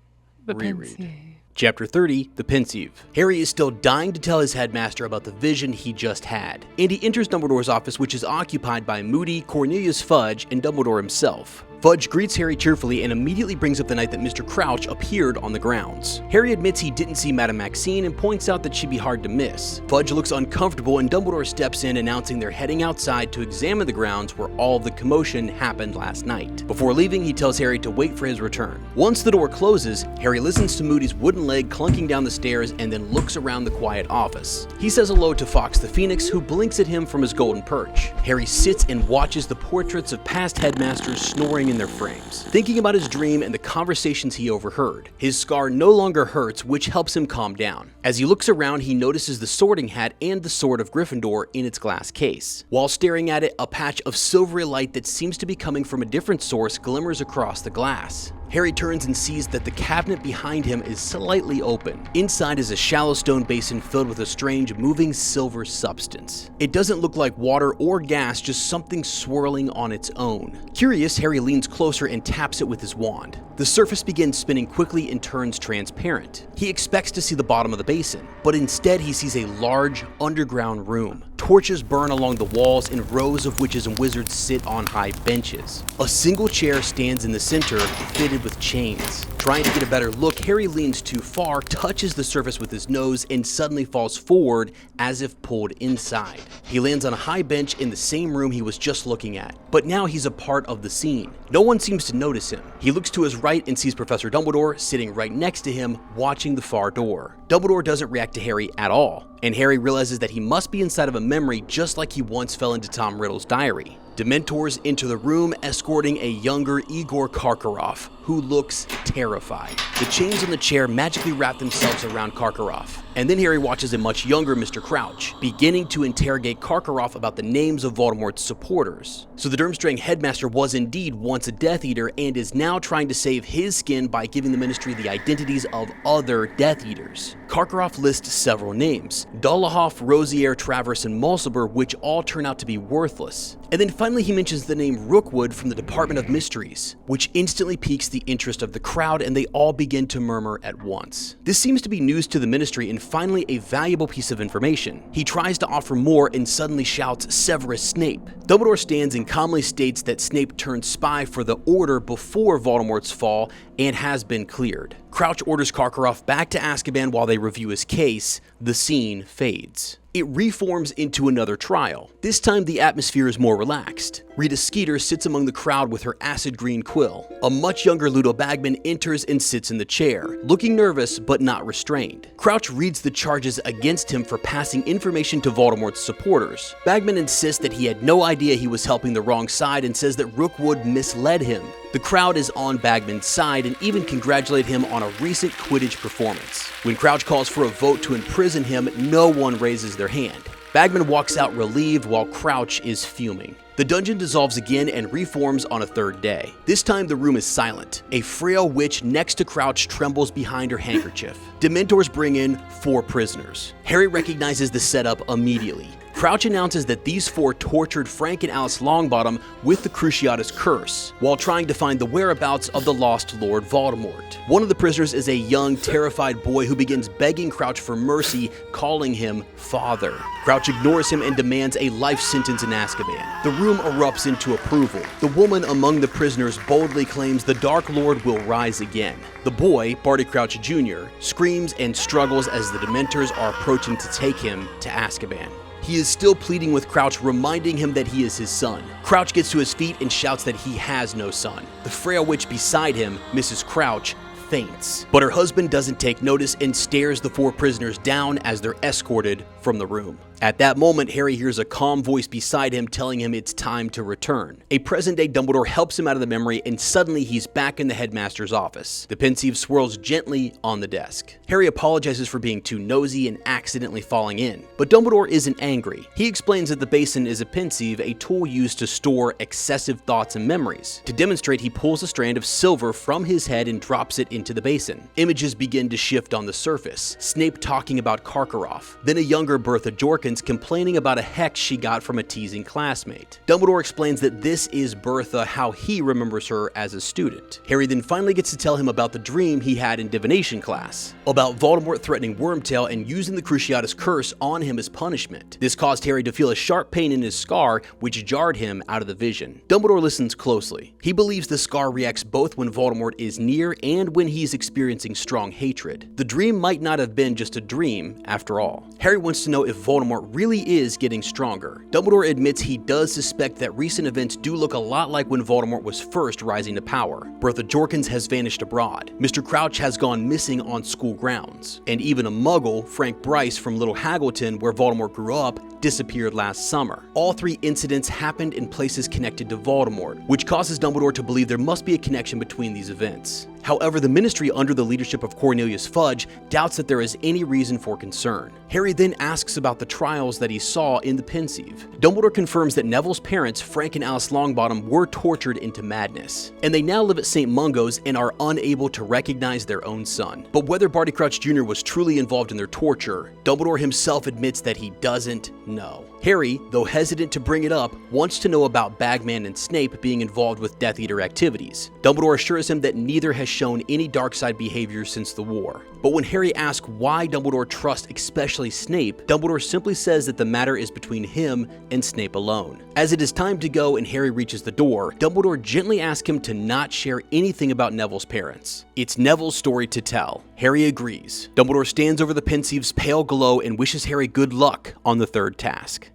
reread. Pensieve. Chapter 30, The Pensieve. Harry is still dying to tell his headmaster about the vision he just had, and he enters Dumbledore's office, which is occupied by Moody, Cornelius Fudge, and Dumbledore himself. Fudge greets Harry cheerfully and immediately brings up the night that Mr. Crouch appeared on the grounds. Harry admits he didn't see Madame Maxine and points out that she'd be hard to miss. Fudge looks uncomfortable and Dumbledore steps in, announcing they're heading outside to examine the grounds where all of the commotion happened last night. Before leaving, he tells Harry to wait for his return. Once the door closes, Harry listens to Moody's wooden leg clunking down the stairs and then looks around the quiet office. He says hello to Fawkes the Phoenix, who blinks at him from his golden perch. Harry sits and watches the portraits of past headmasters snoring in their frames, thinking about his dream and the conversations he overheard. His scar no longer hurts, which helps him calm down. As he looks around, he notices the sorting hat and the sword of Gryffindor in its glass case. While staring at it, a patch of silvery light that seems to be coming from a different source glimmers across the glass. Harry turns and sees that the cabinet behind him is slightly open. Inside is a shallow stone basin filled with a strange, moving silver substance. It doesn't look like water or gas, just something swirling on its own. Curious, Harry leans closer and taps it with his wand. The surface begins spinning quickly and turns transparent. He expects to see the bottom of the basin, but instead he sees a large, underground room. Torches burn along the walls and rows of witches and wizards sit on high benches. A single chair stands in the center, fitted with chains. Trying to get a better look, Harry leans too far, touches the surface with his nose, and suddenly falls forward as if pulled inside. He lands on a high bench in the same room he was just looking at, but now he's a part of the scene. No one seems to notice him. He looks to his right and sees Professor Dumbledore sitting right next to him, watching the far door. Dumbledore doesn't react to Harry at all, and Harry realizes that he must be inside of a memory just like he once fell into Tom Riddle's diary. Dementors enter the room, escorting a younger Igor Karkaroff, who looks terrified. The chains on the chair magically wrap themselves around Karkaroff, and then Harry watches a much younger Mr. Crouch, beginning to interrogate Karkaroff about the names of Voldemort's supporters. So the Durmstrang headmaster was indeed once a Death Eater and is now trying to save his skin by giving the Ministry the identities of other Death Eaters. Karkaroff lists several names: Dolohov, Rosier, Travers, and Mulciber, which all turn out to be worthless. And then finally he mentions the name Rookwood from the Department of Mysteries, which instantly piques the interest of the crowd and they all begin to murmur at once. This seems to be news to the Ministry and finally a valuable piece of information. He tries to offer more and suddenly shouts, "Severus Snape." Dumbledore stands and calmly states that Snape turned spy for the Order before Voldemort's fall and has been cleared. Crouch orders Karkaroff back to Azkaban while they review his case. The scene fades. It reforms into another trial. This time the atmosphere is more relaxed. Rita Skeeter sits among the crowd with her acid green quill. A much younger Ludo Bagman enters and sits in the chair, looking nervous but not restrained. Crouch reads the charges against him for passing information to Voldemort's supporters. Bagman insists that he had no idea he was helping the wrong side and says that Rookwood misled him. The crowd is on Bagman's side and even congratulate him on a recent Quidditch performance. When Crouch calls for a vote to imprison him, no one raises their hand. Bagman walks out relieved while Crouch is fuming. The dungeon dissolves again and reforms on a third day. This time the room is silent. A frail witch next to Crouch trembles behind her handkerchief. Dementors bring in 4 prisoners. Harry recognizes the setup immediately. Crouch announces that these 4 tortured Frank and Alice Longbottom with the Cruciatus Curse, while trying to find the whereabouts of the lost Lord Voldemort. One of the prisoners is a young, terrified boy who begins begging Crouch for mercy, calling him Father. Crouch ignores him and demands a life sentence in Azkaban. The room erupts into approval. The woman among the prisoners boldly claims the Dark Lord will rise again. The boy, Barty Crouch Jr., screams and struggles as the Dementors are approaching to take him to Azkaban. He is still pleading with Crouch, reminding him that he is his son. Crouch gets to his feet and shouts that he has no son. The frail witch beside him, Mrs. Crouch, faints. But her husband doesn't take notice and stares the 4 prisoners down as they're escorted from the room. At that moment, Harry hears a calm voice beside him telling him it's time to return. A present-day Dumbledore helps him out of the memory and suddenly he's back in the headmaster's office. The Pensieve swirls gently on the desk. Harry apologizes for being too nosy and accidentally falling in, but Dumbledore isn't angry. He explains that the basin is a Pensieve, a tool used to store excessive thoughts and memories. To demonstrate, he pulls a strand of silver from his head and drops it into the basin. Images begin to shift on the surface. Snape talking about Karkaroff, then a younger Bertha Jorkins Jorkins complaining about a hex she got from a teasing classmate. Dumbledore explains that this is Bertha, how he remembers her as a student. Harry then finally gets to tell him about the dream he had in divination class, about Voldemort threatening Wormtail and using the Cruciatus curse on him as punishment. This caused Harry to feel a sharp pain in his scar, which jarred him out of the vision. Dumbledore listens closely. He believes the scar reacts both when Voldemort is near and when he's experiencing strong hatred. The dream might not have been just a dream, after all. Harry wants to know if Voldemort really is getting stronger. Dumbledore admits he does suspect that recent events do look a lot like when Voldemort was first rising to power. Bertha Jorkins has vanished abroad. Mr. Crouch has gone missing on school grounds. And even a Muggle, Frank Bryce from Little Haggleton, where Voldemort grew up, disappeared last summer. All three incidents happened in places connected to Voldemort, which causes Dumbledore to believe there must be a connection between these events. However, the Ministry under the leadership of Cornelius Fudge doubts that there is any reason for concern. Harry then asks about the trials that he saw in the Pensieve. Dumbledore confirms that Neville's parents, Frank and Alice Longbottom, were tortured into madness, and they now live at St. Mungo's and are unable to recognize their own son. But whether Barty Crouch Jr. was truly involved in their torture, Dumbledore himself admits that he doesn't know. Harry, though hesitant to bring it up, wants to know about Bagman and Snape being involved with Death Eater activities. Dumbledore assures him that neither has shown any dark side behavior since the war. But when Harry asks why Dumbledore trusts especially Snape, Dumbledore simply says that the matter is between him and Snape alone. As it is time to go and Harry reaches the door, Dumbledore gently asks him to not share anything about Neville's parents. It's Neville's story to tell. Harry agrees. Dumbledore stands over the Pensieve's pale glow and wishes Harry good luck on the third task.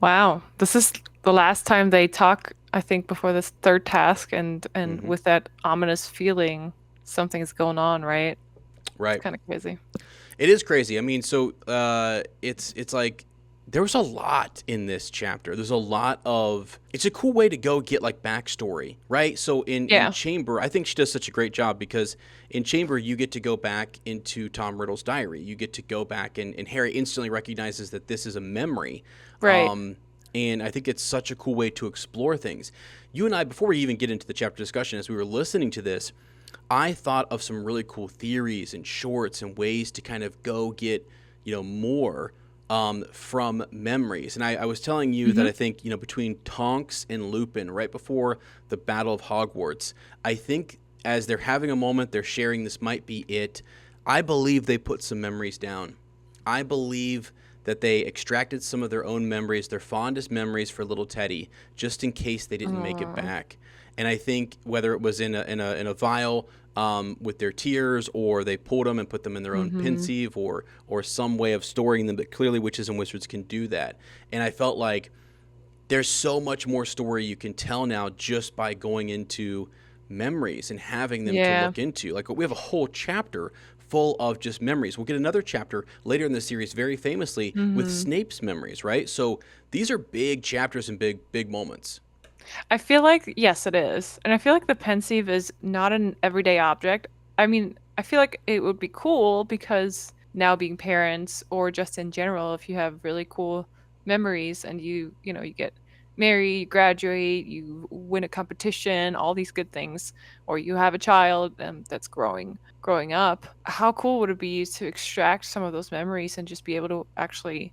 Wow, this is the last time they talk, I think, before this third task, and with that ominous feeling, something's going on, right? Right. It's kind of crazy. It is crazy. I mean, so it's like there was a lot in this chapter. There's a lot of. It's a cool way to go get like backstory, right? So in Chamber, I think she does such a great job because in Chamber you get to go back into Tom Riddle's diary. You get to go back and Harry instantly recognizes that this is a memory. Right. And I think it's such a cool way to explore things. You and I, before we even get into the chapter discussion, as we were listening to this, I thought of some really cool theories and shorts and ways to kind of go get, more from memories. And I was telling you that I think, between Tonks and Lupin, right before the Battle of Hogwarts, I think as they're having a moment, they're sharing this might be it. I believe they put some memories down. I believe that they extracted some of their own memories, their fondest memories for little Teddy, just in case they didn't make it back. And I think whether it was in a vial with their tears, or they pulled them and put them in their own Pensieve, or some way of storing them, but clearly witches and wizards can do that. And I felt like there's so much more story you can tell now just by going into memories and having them to look into. Like, we have a whole chapter full of just memories. We'll get another chapter later in the series, very famously, with Snape's memories, right? So these are big chapters and big moments. I feel like, yes, it is. And I feel like the Pensieve is not an everyday object. I mean, I feel like it would be cool because now being parents, or just in general, if you have really cool memories and you get married, you graduate, you win a competition, all these good things, or you have a child that's growing up, how cool would it be to extract some of those memories and just be able to actually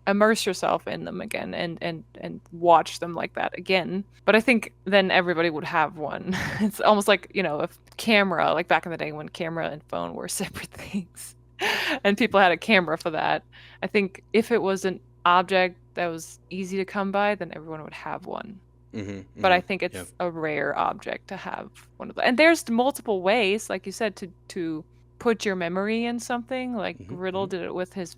immerse yourself in them again and watch them like that again? But I think then everybody would have one. It's almost like, a camera, like back in the day when camera and phone were separate things and people had a camera for that. I think if it was an object that was easy to come by, then everyone would have one. But I think it's a rare object to have one of them. And there's multiple ways, like you said, to put your memory in something. Like Riddle did it with his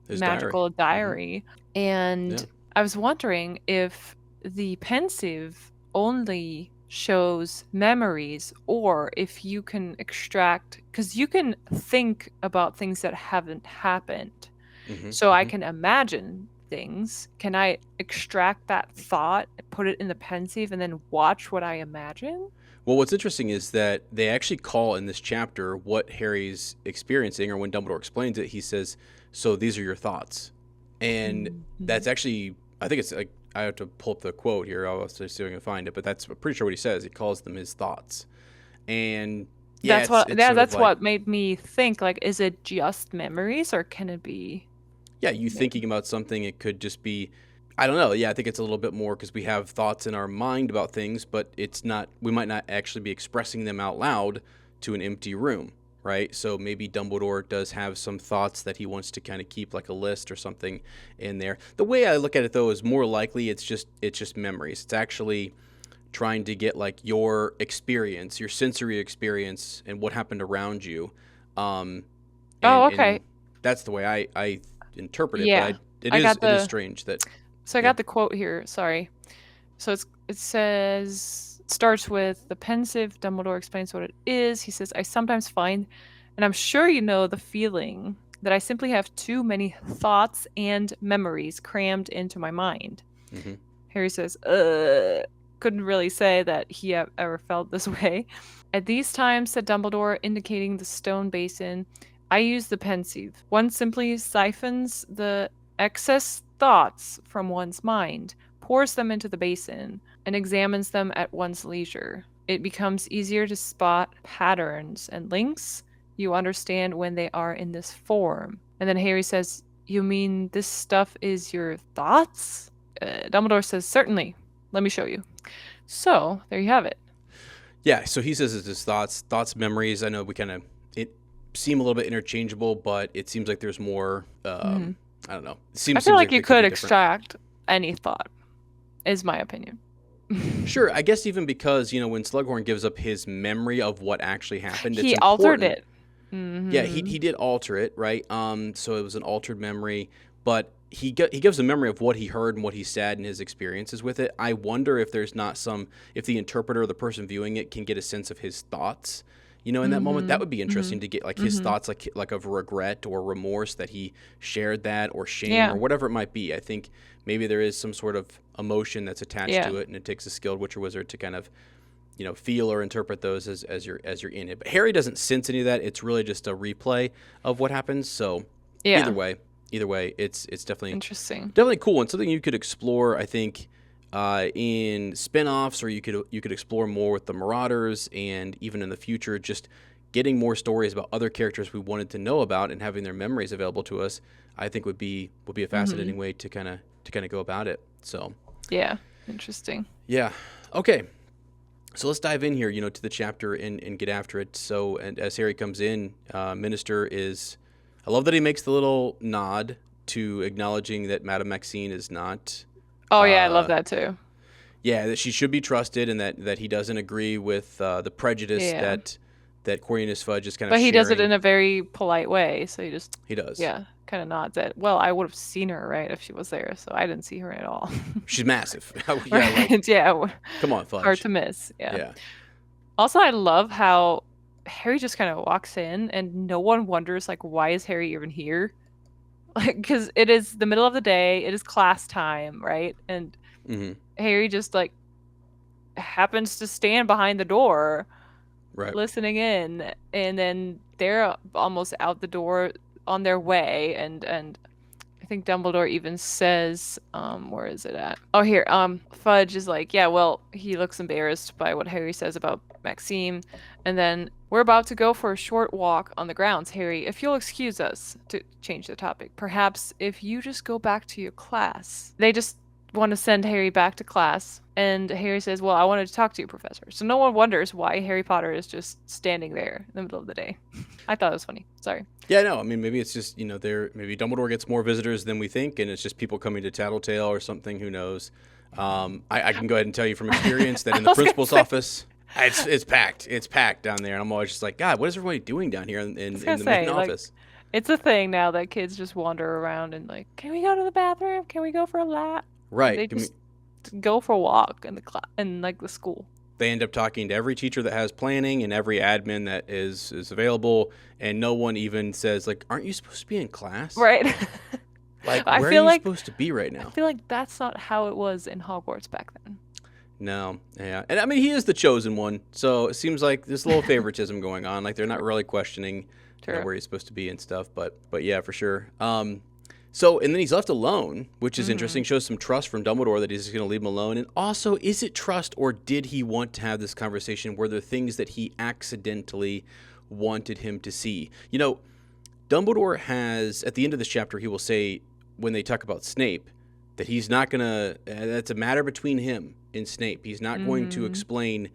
magical diary. And I was wondering if the Pensieve only shows memories, or if you can extract, because you can think about things that haven't happened. So I can imagine things. Can I extract that thought, put it in the Pensieve, and then watch what I imagine? Well, what's interesting is that they actually call in this chapter what Harry's experiencing, or when Dumbledore explains it, he says, so these are your thoughts. And that's actually, I think it's like, I have to pull up the quote here. I'll see if I can find it, but that's I'm pretty sure what he says. He calls them his thoughts. And Yeah, it's sort of that's like, what made me think, like, is it just memories or can it be yeah, you thinking about something, it could just be, I don't know. Yeah, I think it's a little bit more because we have thoughts in our mind about things, but it's not, we might not actually be expressing them out loud to an empty room, right? So maybe Dumbledore does have some thoughts that he wants to kind of keep like a list or something in there. The way I look at it though is more likely it's just memories. It's actually trying to get like your experience, your sensory experience and what happened around you. Um, Oh, and okay. that's the way I interpret it, Yeah. but it I is got it is the strange that So I yeah. got the quote here. Sorry. So it says it starts with the pensive. Dumbledore explains what it is. He says, "I sometimes find, and I'm sure you know the feeling, that I simply have too many thoughts and memories crammed into my mind." Hmm. Harry says, couldn't really say that he ever felt this way. "At these times," said Dumbledore, indicating the stone basin, "I use the pensieve. One simply siphons the excess thoughts from one's mind, pours them into the basin, and examines them at one's leisure. It becomes easier to spot patterns and links. You understand when they are in this form." And then Harry says, "You mean this stuff is your thoughts?" Dumbledore says, "Certainly. Let me show you." So, there you have it. Yeah, so he says it's his thoughts, memories. I know we kind of it seem a little bit interchangeable, but it seems like there's more. I don't know. It I seems feel like like you they could could be different. extract any thought, is my opinion. Sure, I guess even because when Slughorn gives up his memory of what actually happened, it's He altered important. it. Yeah, he did alter it, right? So it was an altered memory, but he gives a memory of what he heard and what he said and his experiences with it. I wonder if there's not if the interpreter or the person viewing it can get a sense of his thoughts, in that moment. That would be interesting to get like his thoughts, like of regret or remorse that he shared that, or shame Yeah. or whatever it might be. I think maybe there is some sort of emotion that's attached Yeah. to it, and it takes a skilled witch or wizard to kind of feel or interpret those as you're in it. But Harry doesn't sense any of that. It's really just a replay of what happens. So Yeah. either way, it's definitely Interesting. cool and something you could explore. I think in spin-offs, or you could explore more with the Marauders, and even in the future, just getting more stories about other characters we wanted to know about and having their memories available to us. I think would be a fascinating way to kind of go about it. So Yeah. Interesting. yeah, okay. So let's dive in here, to the chapter and get after it. So, and as Harry comes in, Minister is, I love that he makes the little nod to acknowledging that Madame Maxine is not, Oh, yeah. I love that too. that she should be trusted, and that he doesn't agree with the prejudice Yeah. that Cornelius Fudge is kind of But he sharing. does it in a very polite way. So He does. yeah, kind of nods at, well, I would have seen her, right, if she was there. So I didn't see her at all. She's massive. Yeah, Right. like, Yeah. come on, Fudge. Hard to miss. Yeah. Yeah. Also, I love how Harry just kind of walks in and no one wonders, like, why is Harry even here? Like, because it is the middle of the day, it is class time, right? And Mm-hmm. Harry just, like, happens to stand behind the door Right. listening in, and then they're almost out the door on their way, and I think Dumbledore even says, where is it at? Oh, here. Fudge is like, yeah, well, he looks embarrassed by what Harry says about Maxime. And then, we're about to go for a short walk on the grounds, Harry. If you'll excuse us, to change the topic, perhaps if you just go back to your class. They just want to send Harry back to class. And Harry says, well, I wanted to talk to you, Professor. So no one wonders why Harry Potter is just standing there in the middle of the day. I thought it was funny. Sorry. Yeah, no, I mean, maybe it's just, maybe Dumbledore gets more visitors than we think, and it's just people coming to Tattletale or something, who knows. I can go ahead and tell you from experience that in the principal's office, it's packed. It's packed down there, and I'm always just like, God, what is everybody doing down here in the main office? It's a thing now that kids just wander around and like, can we go to the bathroom? Can we go for a lap? Right. They just go for a walk in the school. They end up talking to every teacher that has planning and every admin that is available, and no one even says, like, aren't you supposed to be in class? Right. Like, where are you supposed to be right now? I feel like that's not how it was in Hogwarts back then. No, yeah. And I mean, he is the chosen one, so it seems like there's a little favoritism going on. Like, they're not really questioning where he's supposed to be and stuff, but yeah, for sure. So, and then he's left alone, which is interesting, shows some trust from Dumbledore that he's going to leave him alone. And also, is it trust, or did he want to have this conversation? Were there things that he accidentally wanted him to see? You know, Dumbledore has, at the end of this chapter, he will say, when they talk about Snape, that he's not going to, that's a matter between him and Snape. He's not going to explain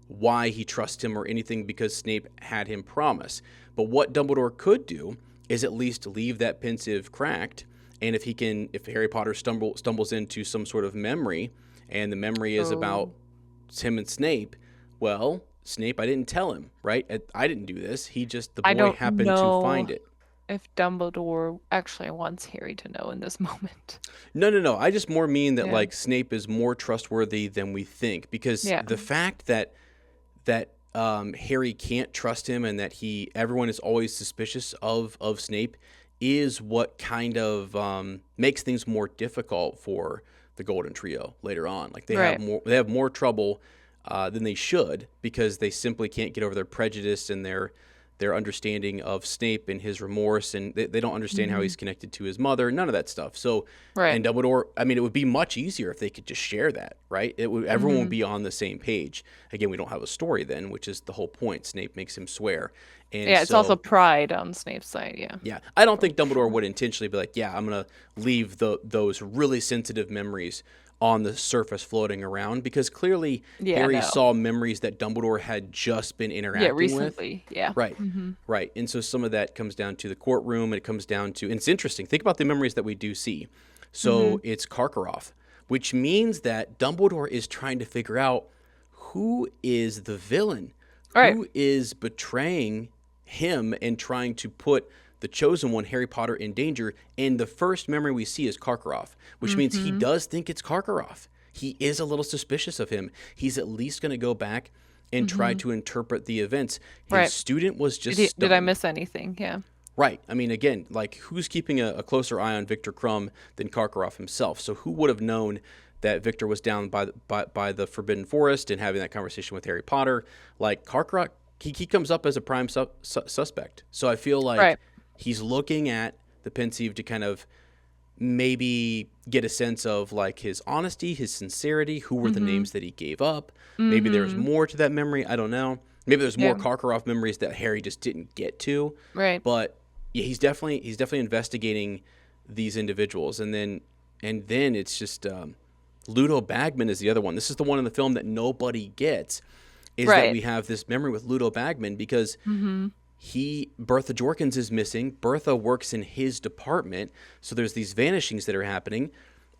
why he trusts him or anything because Snape had him promise. But what Dumbledore could do is at least leave that Pensieve cracked, and if Harry Potter stumbles into some sort of memory, and the memory is about him and Snape, well, Snape, I didn't tell him, right? I didn't do this. The boy happened to find it. If Dumbledore actually wants Harry to know in this moment. No. I just more mean that like Snape is more trustworthy than we think, because the fact that Harry can't trust him and that everyone is always suspicious of Snape is what kind of makes things more difficult for the Golden Trio later on. Like they have more trouble than they should, because they simply can't get over their prejudice and their understanding of Snape and his remorse, and they don't understand how he's connected to his mother, none of that stuff. So, and Dumbledore, I mean, it would be much easier if they could just share that, right? Everyone would be on the same page. Again, we don't have a story then, which is the whole point. Snape makes him swear. And it's also pride on Snape's side, Yeah, I don't think Dumbledore would intentionally be like, I'm going to leave those really sensitive memories on the surface floating around, because clearly Harry saw memories that Dumbledore had just been interacting recently. with. Right. Right. And so some of that comes down to the courtroom, and it comes down to, and it's interesting, think about the memories that we do see. So it's Karkaroff, which means that Dumbledore is trying to figure out who is the villain, who is betraying him and trying to put the chosen one, Harry Potter, in danger. And the first memory we see is Karkaroff, which means he does think it's Karkaroff. He is a little suspicious of him. He's at least going to go back and try to interpret the events. His student was just Did I miss anything? Yeah. Right. I mean, again, like, who's keeping a closer eye on Victor Crumb than Karkaroff himself? So who would have known that Victor was down by the Forbidden Forest and having that conversation with Harry Potter? Like, Karkaroff, he comes up as a prime suspect. So I feel like he's looking at the Pensieve to kind of maybe get a sense of like his honesty, his sincerity, who were the names that he gave up. Maybe there's more to that memory. I don't know. Maybe there's more Karkaroff memories that Harry just didn't get to. Right. But yeah, he's definitely investigating these individuals. And then it's just Ludo Bagman is the other one. This is the one in the film that nobody gets, is that we have this memory with Ludo Bagman, because Bertha Jorkins is missing. Bertha works in his department, so there's these vanishings that are happening.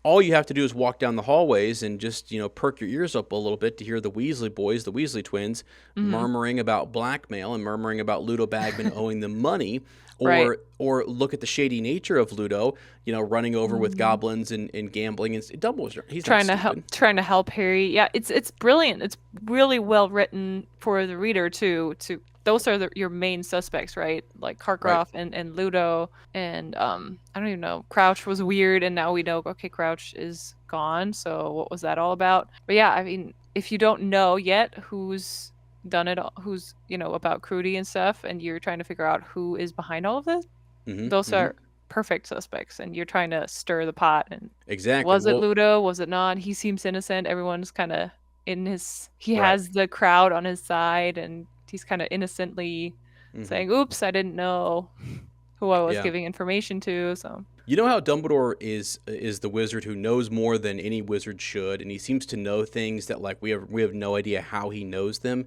All you have to do is walk down the hallways and just, perk your ears up a little bit to hear the Weasley boys, the Weasley twins, murmuring about blackmail and murmuring about Ludo Bagman owing them money, or look at the shady nature of Ludo, running over with goblins and gambling. And Dumbledore's he's trying to help Harry. Yeah, it's brilliant. It's really well written for the reader to those are your main suspects, right? Like Karkaroff and Ludo, and I don't even know. Crouch was weird, and now we know, okay, Crouch is gone. So what was that all about? But yeah, I mean, if you don't know yet who's done it, who's about Crudy and stuff, and you're trying to figure out who is behind all of this, those are perfect suspects, and you're trying to stir the pot. And was it Ludo? Was it not? He seems innocent. Everyone's kind of he has the crowd on his side, and he's kind of innocently saying, oops, I didn't know who I was giving information to. So you know how Dumbledore is the wizard who knows more than any wizard should, and he seems to know things that like we have no idea how he knows them.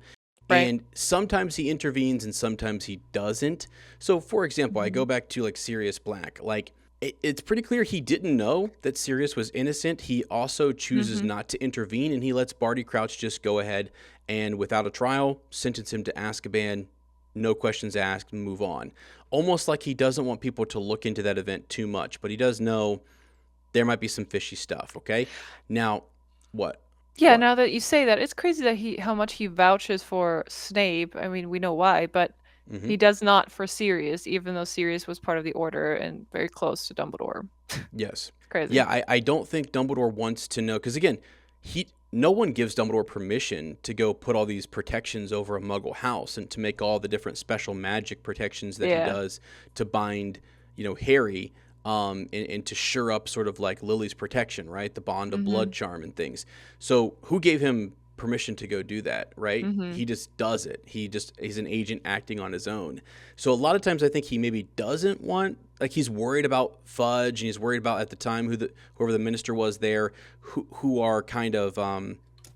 And sometimes he intervenes and sometimes he doesn't. So for example, I go back to like Sirius Black. Like it's pretty clear he didn't know that Sirius was innocent. He also chooses not to intervene, and he lets Barty Crouch just go ahead and without a trial sentence him to Azkaban, no questions asked, and move on. Almost like he doesn't want people to look into that event too much, but he does know there might be some fishy stuff. Okay, now what? Yeah, now that you say that, it's crazy that how much he vouches for Snape. I mean, we know why, but he does not for Sirius, even though Sirius was part of the Order and very close to Dumbledore. Yes. Crazy. Yeah, I don't think Dumbledore wants to know, because again, no one gives Dumbledore permission to go put all these protections over a Muggle house and to make all the different special magic protections that he does to bind, Harry. and to shore up sort of like Lily's protection, right? The bond of blood Mm-hmm. charm and things. So who gave him permission to go do that, right? Mm-hmm. He just does it. He's an agent acting on his own. So a lot of times I think he maybe doesn't want, like, he's worried about Fudge, and he's worried about at the time whoever the minister was there, who are kind of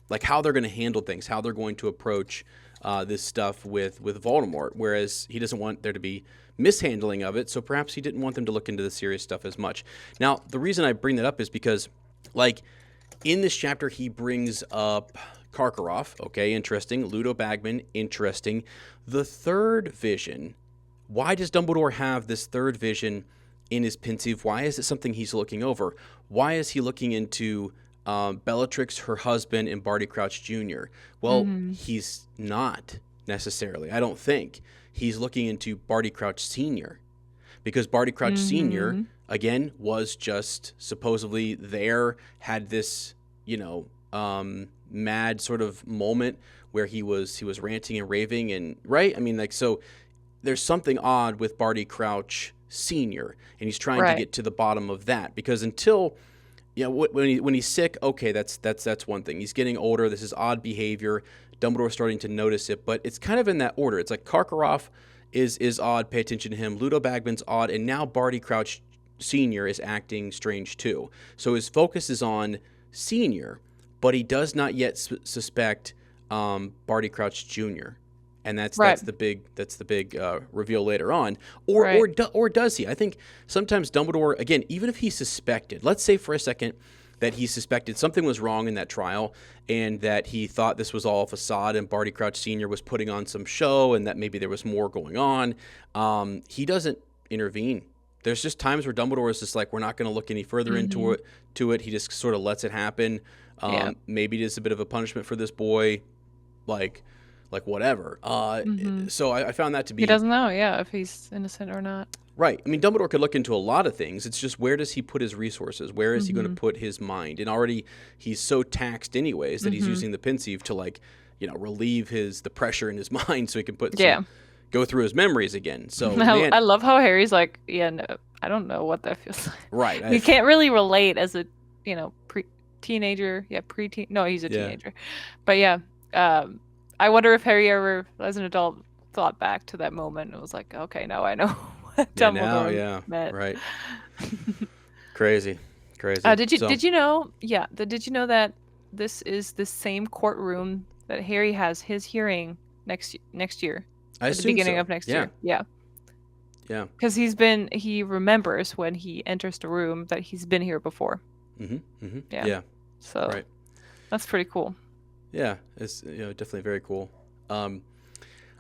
like how they're going to handle things, how they're going to approach this stuff with Voldemort, whereas he doesn't want there to be mishandling of it, so perhaps he didn't want them to look into the serious stuff as much. Now, the reason I bring that up is because, like, in this chapter, he brings up Karkaroff, okay, interesting. Ludo Bagman, interesting. The third vision, why does Dumbledore have this third vision in his Pensieve? Why is it something he's looking over? Why is he looking into Bellatrix, her husband, and Barty Crouch Jr.? Well, he's not necessarily, I don't think. He's looking into Barty Crouch Sr. because Barty Crouch Sr., again, was just supposedly there, had this, mad sort of moment where he was ranting and raving, and right? I mean, like, so there's something odd with Barty Crouch Sr., and he's trying to get to the bottom of that, because until when he's sick, okay, that's one thing. He's getting older. This is odd behavior. Dumbledore's starting to notice it, but it's kind of in that order. It's like Karkaroff is odd. Pay attention to him. Ludo Bagman's odd, and now Barty Crouch Sr. is acting strange too. So his focus is on Sr., but he does not yet suspect Barty Crouch Jr. And that's the big reveal later on, or does he? I think sometimes Dumbledore, again, even if he suspected, let's say for a second that he suspected something was wrong in that trial, and that he thought this was all a facade, and Barty Crouch Sr. was putting on some show, and that maybe there was more going on. He doesn't intervene. There's just times where Dumbledore is just like, we're not going to look any further into it. He just sort of lets it happen. Maybe it is a bit of a punishment for this boy, like whatever. So I found that to be... He doesn't know, if he's innocent or not. Right. I mean, Dumbledore could look into a lot of things. It's just, where does he put his resources? Where is he going to put his mind? And already he's so taxed anyways that he's using the Pensieve to, like, relieve the pressure in his mind so he can go through his memories again. So I love how Harry's like, no, I don't know what that feels like. Right. He can't really relate as a, teenager. Yeah, preteen. No, he's a teenager. But I wonder if Harry ever, as an adult, thought back to that moment and was like, okay, now I know what Dumbledore meant. Right. Crazy. Did you know? Yeah. Did you know that this is the same courtroom that Harry has his hearing next year? At the beginning of next year. Yeah. Yeah. Because he remembers when he enters the room that he's been here before. Yeah. So that's pretty cool. Yeah, it's definitely very cool.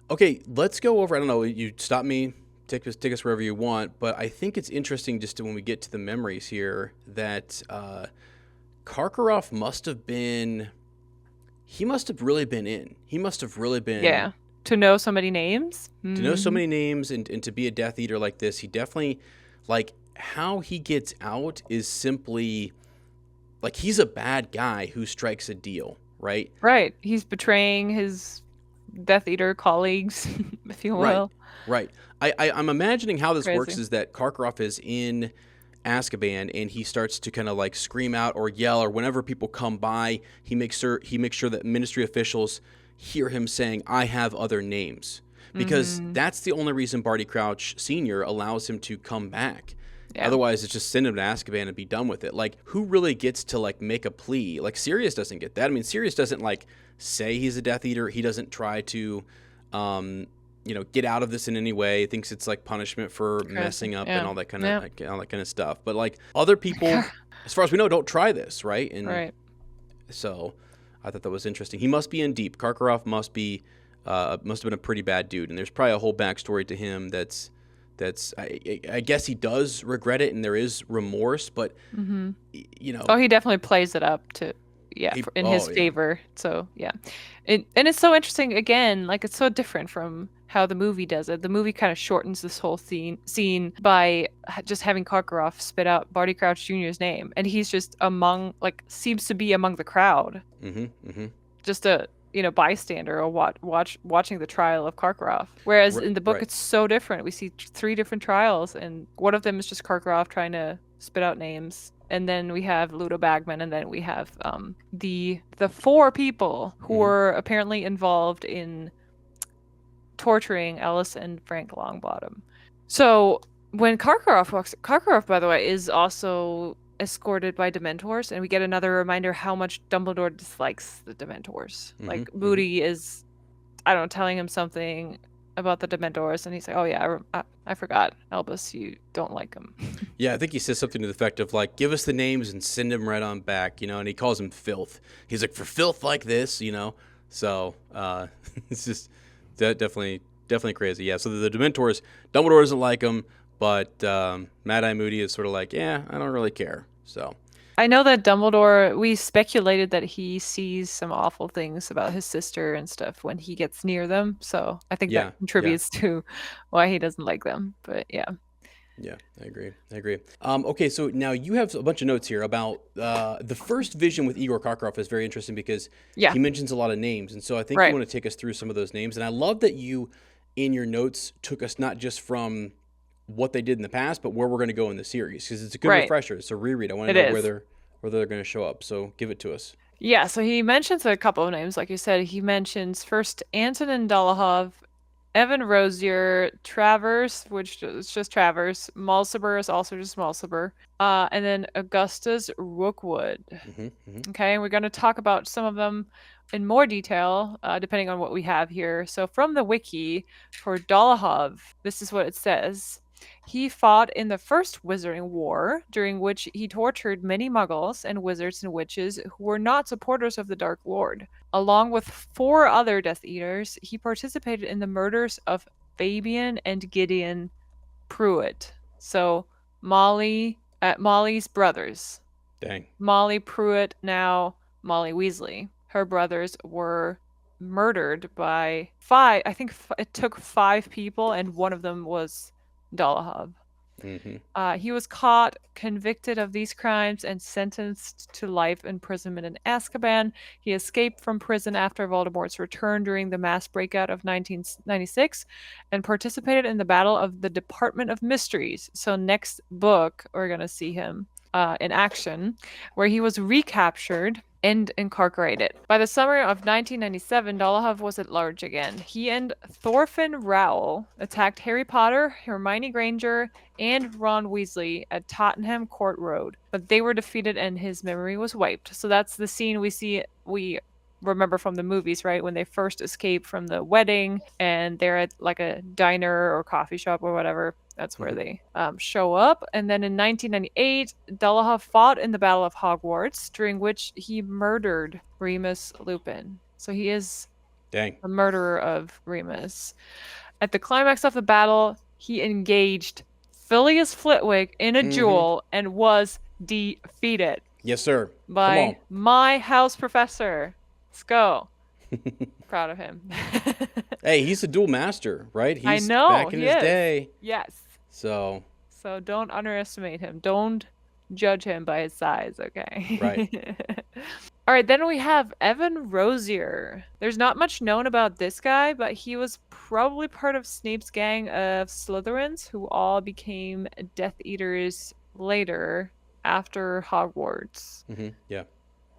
Okay, let's go over. I don't know. You stop me, take us wherever you want. But I think it's interesting just when we get to the memories here that Karkaroff must have been. He must have really been in. He must have really been. Yeah. To know so many names. To know so many names and to be a Death Eater like this, he definitely, like, how he gets out is simply, like, he's a bad guy who strikes a deal. Right? Right. He's betraying his Death Eater colleagues, if you will. Right. I'm imagining how this works is that Karkaroff is in Azkaban and he starts to kind of like scream out or yell, or whenever people come by, he makes sure that ministry officials hear him saying, I have other names. Because that's the only reason Barty Crouch Sr. allows him to come back. Yeah. Otherwise, it's just send him to Azkaban and be done with it. Like, who really gets to, like, make a plea? Like, Sirius doesn't get that. I mean, Sirius doesn't, like, say he's a Death Eater. He doesn't try to, get out of this in any way. He thinks it's, like, punishment for messing up and all that kind of stuff. But, like, other people, as far as we know, don't try this, right? And so I thought that was interesting. He must be in deep. Karkaroff must have been a pretty bad dude. And there's probably a whole backstory to him that's I guess he does regret it and there is remorse, but he definitely plays it up to in his favor. So and it's so interesting again, like it's so different from how the movie does it. The movie kind of shortens this whole scene by just having Karkaroff spit out Barty Crouch Jr.'s name, and he's just seems to be among the crowd, just a bystander or watching the trial of Karkaroff. Whereas in the book, Right. it's so different. We see 3 different trials, and one of them is just Karkaroff trying to spit out names. And then we have Ludo Bagman, and then we have the 4 people who were apparently involved in torturing Alice and Frank Longbottom. So when Karkaroff walks, Karkaroff, by the way, is also escorted by Dementors, and we get another reminder how much Dumbledore dislikes the Dementors. Like Moody is, I don't know, telling him something about the Dementors, and he's like, "Oh yeah, I forgot, Albus, you don't like them." Yeah, I think he says something to the effect of like, "Give us the names and send them right on back," and he calls them filth. He's like, "For filth like this," So it's just definitely crazy. Yeah. So the Dementors, Dumbledore doesn't like them, but Mad-Eye Moody is sort of like, "Yeah, I don't really care." So. I know that Dumbledore, we speculated that he sees some awful things about his sister and stuff when he gets near them. So I think that contributes to why he doesn't like them. But yeah. Yeah, I agree. Okay, so now you have a bunch of notes here about the first vision with Igor Karkaroff is very interesting because he mentions a lot of names. And so I think you want to take us through some of those names. And I love that you, in your notes, took us not just from what they did in the past, but where we're going to go in the series, because it's a good refresher. It's a reread. I want to know where they're going to show up. So give it to us. Yeah, so he mentions a couple of names, like you said. He mentions first Antonin Dolohov, Evan Rosier, Travers, which is just Travers. Malsaber is also just Malsaber. And then Augustus Rookwood. Okay, and we're going to talk about some of them in more detail, depending on what we have here. So from the wiki for Dolohov, this is what it says. He fought in the First Wizarding War, during which he tortured many muggles and wizards and witches who were not supporters of the Dark Lord. Along with 4 other Death Eaters, he participated in the murders of Fabian and Gideon Pruitt. So Molly's brothers. Dang. Molly Pruitt, now Molly Weasley. Her brothers were murdered by 5. I think it took 5 people, and one of them was Dolohov. He was caught, convicted of these crimes, and sentenced to life imprisonment in Azkaban. He escaped from prison after Voldemort's return during the mass breakout of 1996 and participated in the Battle of the Department of Mysteries. So next book, we're going to see him in action, where he was recaptured and incarcerated. By the summer of 1997, Dolohov was at large again. He and Thorfinn Rowell attacked Harry Potter, Hermione Granger, and Ron Weasley at Tottenham Court Road, but they were defeated and his memory was wiped. So that's the scene we remember from the movies, right? When they first escape from the wedding and they're at like a diner or coffee shop or whatever. That's where they show up. And then in 1998, Dolohov fought in the Battle of Hogwarts, during which he murdered Remus Lupin. So he is a murderer of Remus. At the climax of the battle, he engaged Phileas Flitwick in a duel and was defeated. Yes, sir. By my house professor. Let's go. Proud of him. Hey, he's a dual master, right? I know. Back in his day. Yes. So don't underestimate him. Don't judge him by his size, okay? Right. All right, then we have Evan Rosier. There's not much known about this guy, but he was probably part of Snape's gang of Slytherins who all became Death Eaters later after Hogwarts. Yeah.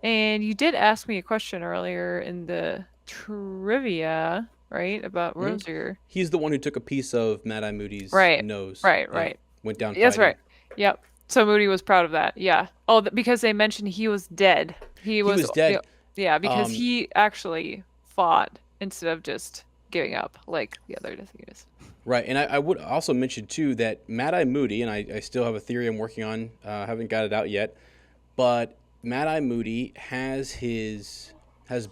And you did ask me a question earlier in the trivia, right, about Rosier. He's the one who took a piece of Mad-Eye Moody's nose. Right. Went down That's fighting. right. Yep. So Moody was proud of that. Yeah. Oh, because they mentioned he was dead. He was dead. Yeah, because he actually fought instead of just giving up like the other Death Eaters. Right, and I would also mention too that Mad-Eye Moody, and I still have a theory I'm working on, haven't got it out yet, but Mad-Eye Moody has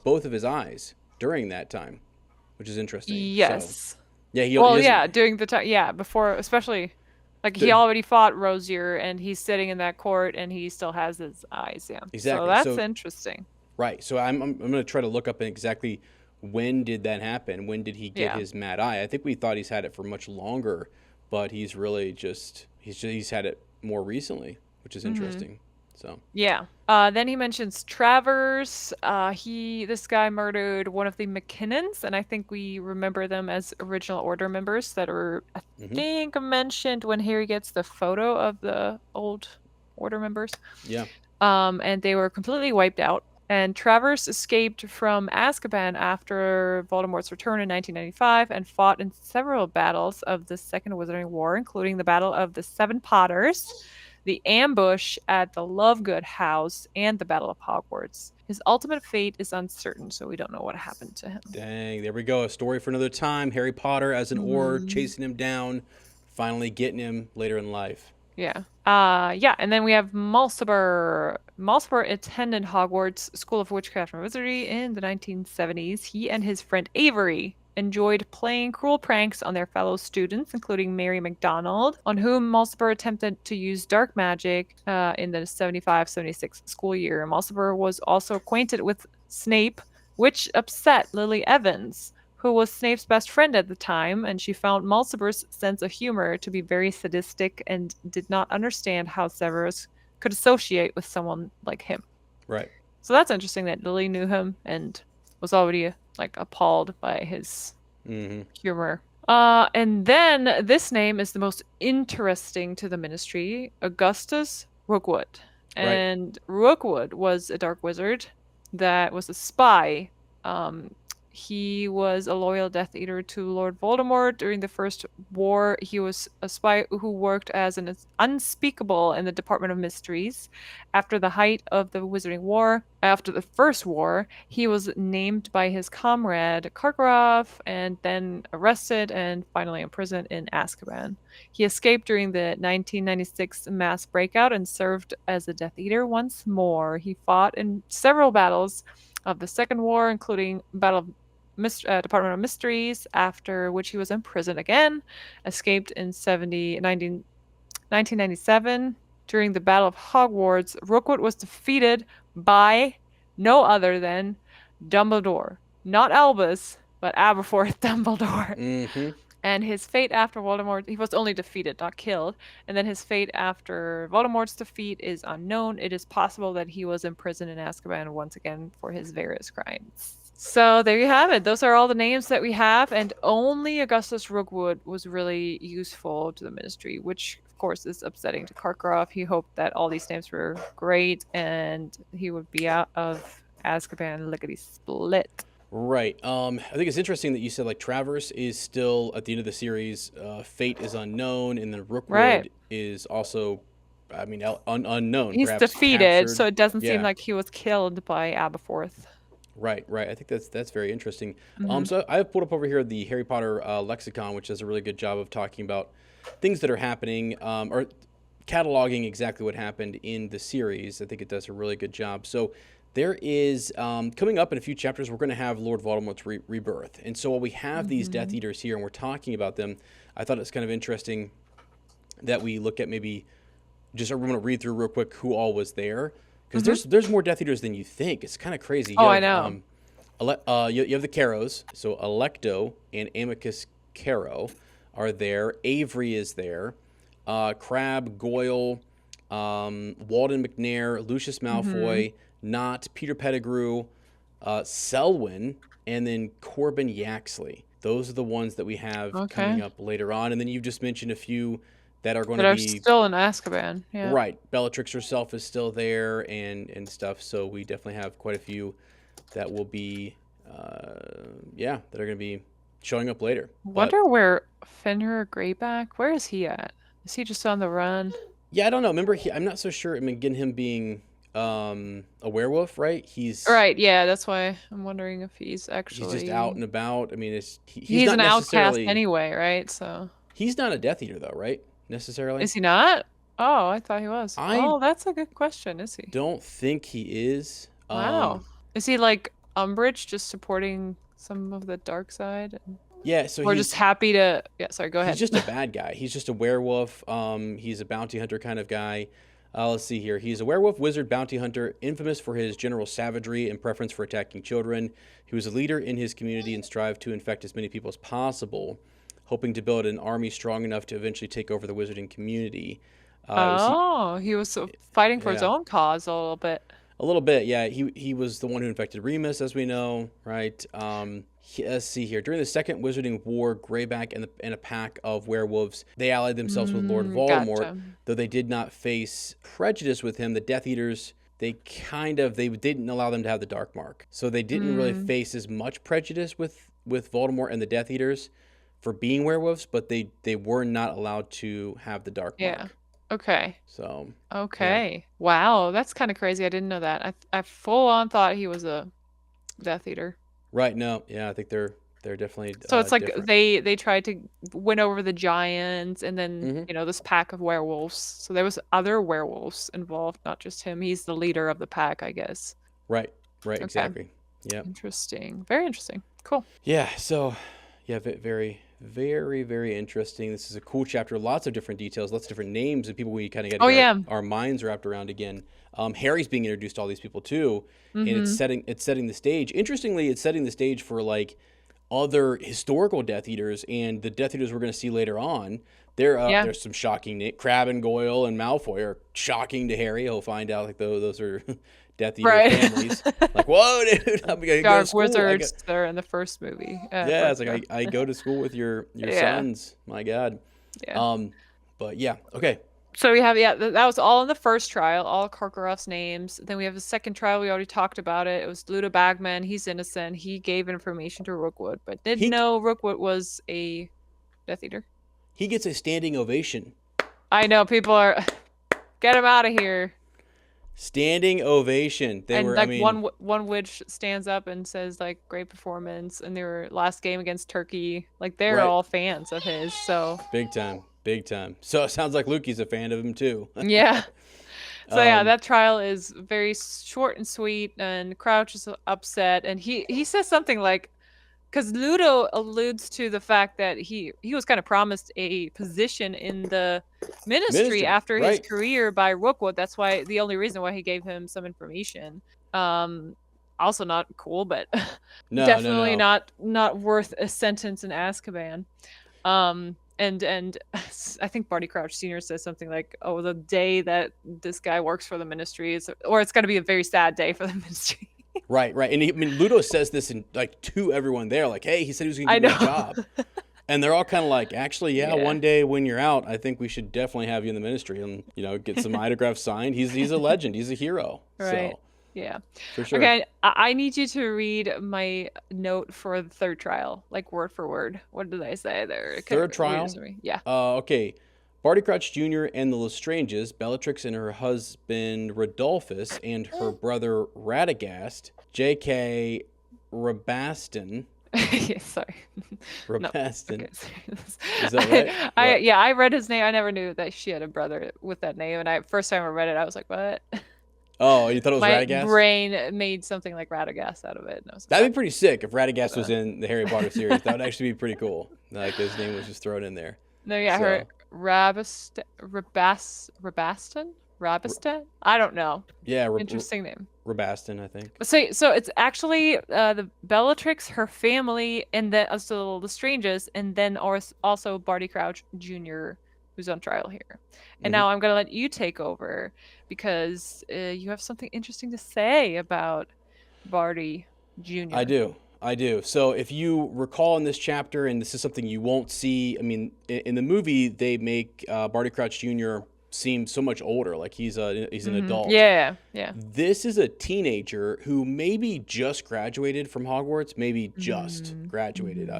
both of his eyes during that time, which is interesting. Yes. So, yeah. During the time, before, especially, like he already fought Rosier, and he's sitting in that court, and he still has his eyes. Yeah. Exactly. So that's interesting. Right. So I'm going to try to look up exactly when did that happen. When did he get his Mad Eye? I think we thought he's had it for much longer, but he's really he's had it more recently, which is interesting. So Yeah. Then he mentions Travers. This guy murdered one of the McKinnons, and I think we remember them as original Order members that were, I think, mentioned when Harry gets the photo of the old Order members. yeah, And they were completely wiped out. And Travers escaped from Azkaban after Voldemort's return in 1995 and fought in several battles of the Second Wizarding War, including the Battle of the Seven Potters, the ambush at the Lovegood House, and the Battle of Hogwarts. His ultimate fate is uncertain, so we don't know what happened to him. dang, there we go. A story for another time. Harry Potter as an Auror, chasing him down, finally getting him later in life. Yeah. Yeah, and then we have Mulciber. Mulciber attended Hogwarts School of Witchcraft and Wizardry in the 1970s. He and his friend Avery enjoyed playing cruel pranks on their fellow students, including Mary McDonald, on whom Mulciber attempted to use dark magic in the 75-76 school year. Mulciber was also acquainted with Snape, which upset Lily Evans, who was Snape's best friend at the time, and she found Mulciber's sense of humor to be very sadistic and did not understand how Severus could associate with someone like him. Right. So that's interesting that Lily knew him and was already appalled by his humor. And then this name is the most interesting to the Ministry, Augustus Rookwood. And Rookwood was a dark wizard that was a spy. He was a loyal Death Eater to Lord Voldemort during the First War. He was a spy who worked as an unspeakable in the Department of Mysteries. After the height of the Wizarding War, after the First War, he was named by his comrade Karkaroff and then arrested and finally imprisoned in Azkaban. He escaped during the 1996 mass breakout and served as a Death Eater once more. He fought in several battles of the Second War, including Battle of Department of Mysteries, after which he was imprisoned again, escaped in 1997. During the Battle of Hogwarts, Rookwood was defeated by no other than Dumbledore. Not Albus, but Aberforth Dumbledore. And his fate after Voldemort, he was only defeated, not killed. And then his fate after Voldemort's defeat is unknown. It is possible that he was imprisoned in Azkaban once again for his various crimes. So there you have it. Those are all the names that we have, and only Augustus Rookwood was really useful to the Ministry, which of course is upsetting to Karkaroff. He hoped that all these names were great and he would be out of Azkaban lickety-split. Right. I think it's interesting that you said Travers is still at the end of the series. Fate is unknown, and then Rookwood is also, unknown. He's defeated, captured. So it doesn't seem like he was killed by Aberforth. Right. I think that's very interesting. So I've pulled up over here the Harry Potter lexicon, which does a really good job of talking about things that are happening or cataloging exactly what happened in the series. I think it does a really good job. So there is, coming up in a few chapters, we're going to have Lord Voldemort's rebirth. And so while we have these Death Eaters here and we're talking about them, I thought it's kind of interesting that we look at maybe just, I'm going to read through real quick who all was there. Because there's more Death Eaters than you think. It's kind of crazy. I know. You have the Carrows. So Alecto and Amicus Carrow are there. Avery is there. Crabbe, Goyle, Walden McNair, Lucius Malfoy, Nott, Peter Pettigrew, Selwyn, and then Corbin Yaxley. Those are the ones that we have coming up later on. And then you've just mentioned a few that are going to be still in Azkaban. Yeah. Right. Bellatrix herself is still there and stuff. So we definitely have quite a few that will be, that are going to be showing up later. Wonder where Fenrir Greyback, where is he at? Is he just on the run? Yeah, I don't know. Remember, I'm not so sure. Again, him being a werewolf, right? He's right. Yeah, that's why I'm wondering if he's actually just out and about. He's not an outcast anyway, right? So he's not a Death Eater, though, right? Necessarily. Is he not? Oh, I thought he was. That's a good question. Is he? Don't think he is. Wow. Is he like Umbridge, just supporting some of the dark side? Yeah, so we're just happy to. Yeah, sorry. Go ahead. He's just a bad guy. He's just a werewolf. He's a bounty hunter kind of guy. Let's see here. He's a werewolf, wizard, bounty hunter, infamous for his general savagery and preference for attacking children. He was a leader in his community and strived to infect as many people as possible, hoping to build an army strong enough to eventually take over the wizarding community. He was fighting for his Yeah. own cause a little bit. A little bit, yeah. He was the one who infected Remus, as we know, right? Let's see here. During the Second Wizarding War, Greyback and a pack of werewolves, they allied themselves with Lord Voldemort. Gotcha. Though they did not face prejudice with him, the Death Eaters, they didn't allow them to have the Dark Mark. So they didn't really face as much prejudice with Voldemort and the Death Eaters for being werewolves, but they were not allowed to have the Dark Yeah. Mark. Okay. So Okay. Wow, that's kind of crazy. I didn't know that. I full on thought he was a Death Eater. right, no, yeah, I think they're definitely So it's like different. they tried to win over the giants, and then this pack of werewolves. So there was other werewolves involved, not just him. He's the leader of the pack, I guess. Right, Okay. exactly. Yeah. Interesting. Very interesting. Cool. Yeah, so yeah, very, very, very interesting. This is a cool chapter. Lots of different details, lots of different names and people we kind of get our minds wrapped around again. Harry's being introduced to all these people too, and it's setting the stage. Interestingly, it's setting the stage for like other historical Death Eaters and the Death Eaters we're going to see later on. There's some shocking Crabbe and Goyle and Malfoy are shocking to Harry. He'll find out like those are Death Eater families. Like, whoa, dude, I'm going to go to school. Wizards. They're in the first movie. It's like I go to school with your sons. My God. Yeah. But yeah, okay. So we have that was all in the first trial, all Karkaroff's names. Then we have the second trial. We already talked about it. It was Ludo Bagman. He's innocent. He gave information to Rookwood, but didn't know Rookwood was a Death Eater. He gets a standing ovation. I know, people are get him out of here. Standing ovation. One witch stands up and says like great performance in their last game against Turkey. Like they're all fans of his. So big time. So it sounds like Lukey's a fan of him too. Yeah. So that trial is very short and sweet, and Crouch is upset, and he says something like, because Ludo alludes to the fact that he was kind of promised a position in the ministry after his career by Rookwood. That's why the only reason why he gave him some information. Also not cool, but definitely not worth a sentence in Azkaban. And I think Barty Crouch Jr. says something like, "Oh, the day that this guy works for the ministry it's going to be a very sad day for the ministry." Right. And Ludo says this to everyone there, like, hey, he said he was going to give me a job. And they're all kind of like, actually, one day when you're out, I think we should definitely have you in the ministry and, get some autographs signed. He's a legend. He's a hero. Right. So, yeah. For sure. Okay, I need you to read my note for the third trial, like word for word. What did I say there? Third trial? Yeah. Okay. Barty Crouch Jr. and the Lestranges, Bellatrix and her husband Rodolphus and her brother Radagast, J.K. Rabaston. Sorry. Rabaston. No. Okay. Is that right? I read his name. I never knew that she had a brother with that name, and first time I read it, I was like, what? Oh, you thought it was Radagast? My brain made something like Radagast out of it. And I was like, that'd be pretty sick if Radagast was in the Harry Potter series. That would actually be pretty cool. Like his name was just thrown in there. No, yeah, her Rabaston? I don't know. Yeah, interesting name. Rabaston, I think. So it's actually the Bellatrix, her family, and then also the Lestranges, and then also Barty Crouch Jr., who's on trial here. And now I'm going to let you take over because you have something interesting to say about Barty Jr. I do. So if you recall in this chapter, and this is something you won't see, in the movie, they make Barty Crouch Jr. seem so much older, like he's an adult. Yeah. This is a teenager who maybe just graduated from Hogwarts, maybe just graduated.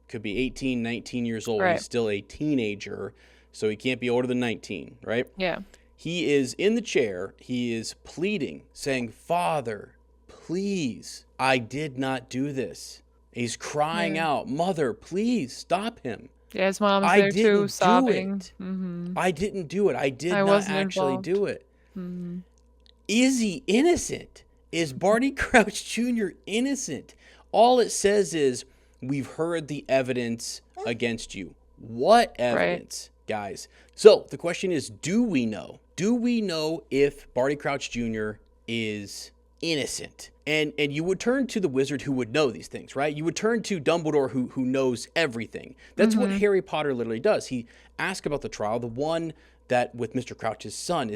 Could be 18, 19 years old. Right. He's still a teenager, so he can't be older than 19, right? Yeah. He is in the chair. He is pleading, saying, "Father, please, I did not do this." He's crying out, "Mother, please stop him." Yeah, his mom's there too, sobbing. I didn't do it. I did not actually do it. Is he innocent? Is Barty Crouch Jr. innocent? All it says is, we've heard the evidence against you. What evidence, guys? So the question is, do we know? Do we know if Barty Crouch Jr. is innocent. And you would turn to the wizard who would know these things, right? You would turn to Dumbledore who knows everything. That's what Harry Potter literally does. He asks about the trial, the one that with Mr. Crouch's son,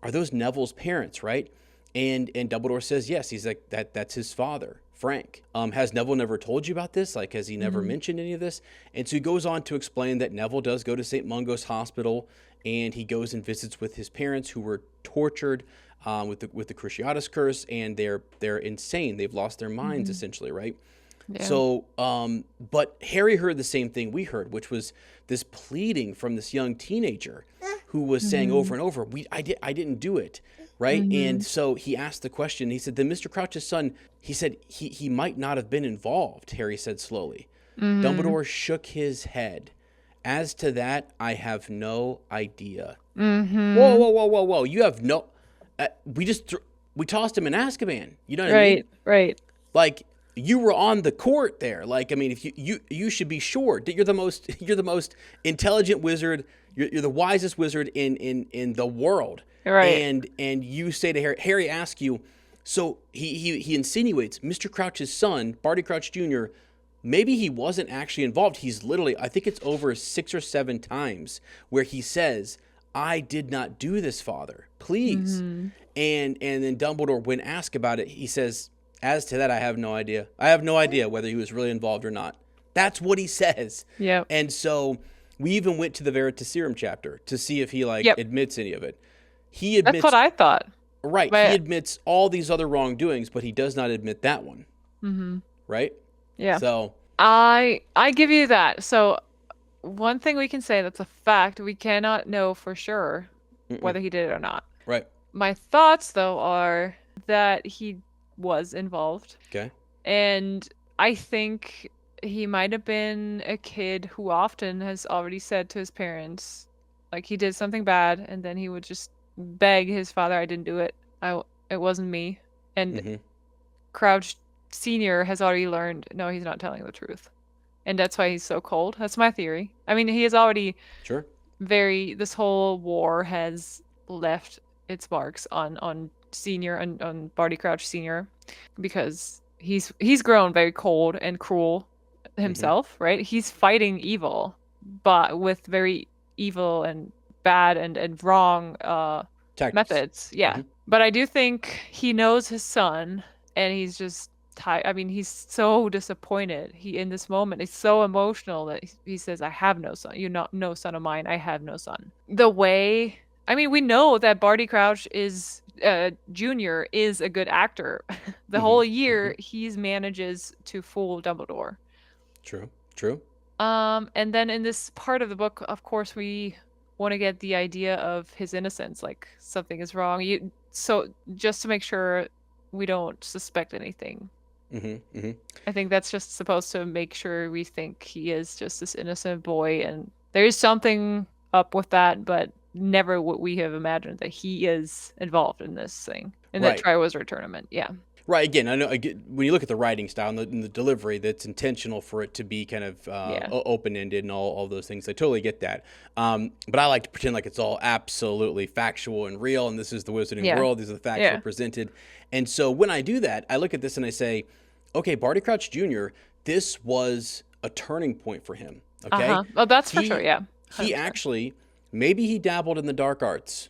are those Neville's parents, right? And Dumbledore says yes. He's like, that's his father, Frank. Has Neville never told you about this? Like, has he never mentioned any of this? And so he goes on to explain that Neville does go to St. Mungo's Hospital, and he goes and visits with his parents who were tortured with the Cruciatus curse, and they're insane. They've lost their minds essentially, right? Yeah. So, but Harry heard the same thing we heard, which was this pleading from this young teenager who was saying over and over, I didn't do it, right? And so he asked the question. He said, then Mr. Crouch's son, he said he might not have been involved, Harry said slowly. Dumbledore shook his head. As to that, I have no idea. Whoa. You have no... we tossed him in Azkaban. You know what I mean? Right. Like, you were on the court there. Like, I mean, if you should be sure that you're the most intelligent wizard. You're the wisest wizard in the world. Right. And you say to Harry asks you, so he insinuates Mr. Crouch's son, Barty Crouch Jr., maybe he wasn't actually involved. He's literally, I think it's over 6 or 7 times where he says, I did not do this, Father. Please. And then Dumbledore, when asked about it, he says, as to that, I have no idea. I have no idea whether he was really involved or not. That's what he says. Yeah. And so we even went to the Veritaserum chapter to see if he admits any of it. He admits. That's what I thought. Right. But he admits all these other wrongdoings, but he does not admit that one. Right? Yeah. So I give you that. So one thing we can say that's a fact, we cannot know for sure whether he did it or not. Right. My thoughts, though, are that he was involved. Okay. And I think he might have been a kid who often has already said to his parents, like, he did something bad, and then he would just beg his father, I didn't do it. It wasn't me. And Crouch Sr. has already learned, no, he's not telling the truth. And that's why he's so cold. That's my theory. I mean, he is already this whole war has left its marks on Senior and on Barty Crouch Sr. because he's grown very cold and cruel himself, right? He's fighting evil, but with very evil and bad and wrong methods. Yeah. But I do think he knows his son, and he's just I mean, he's so disappointed. In this moment, he's so emotional that he says, I have no son. You're not no son of mine. I have no son. The way, I mean, we know that Barty Crouch Jr. is a good actor. The whole year, he manages to fool Dumbledore. True. And then in this part of the book, of course, we want to get the idea of his innocence, like something is wrong. So just to make sure we don't suspect anything. I think that's just supposed to make sure we think he is just this innocent boy, and there is something up with that, but never would we have imagined that he is involved in this thing, in that Triwizard Tournament. Yeah. Right. Again, I know when you look at the writing style and the delivery, that's intentional for it to be kind of open-ended and all those things. I totally get that. But I like to pretend like it's all absolutely factual and real, and this is the Wizarding world. These are the facts that are presented. And so when I do that, I look at this and I say, okay, Barty Crouch Jr., this was a turning point for him. Okay? Oh, that's for sure, yeah. 100%. He actually, maybe he dabbled in the dark arts.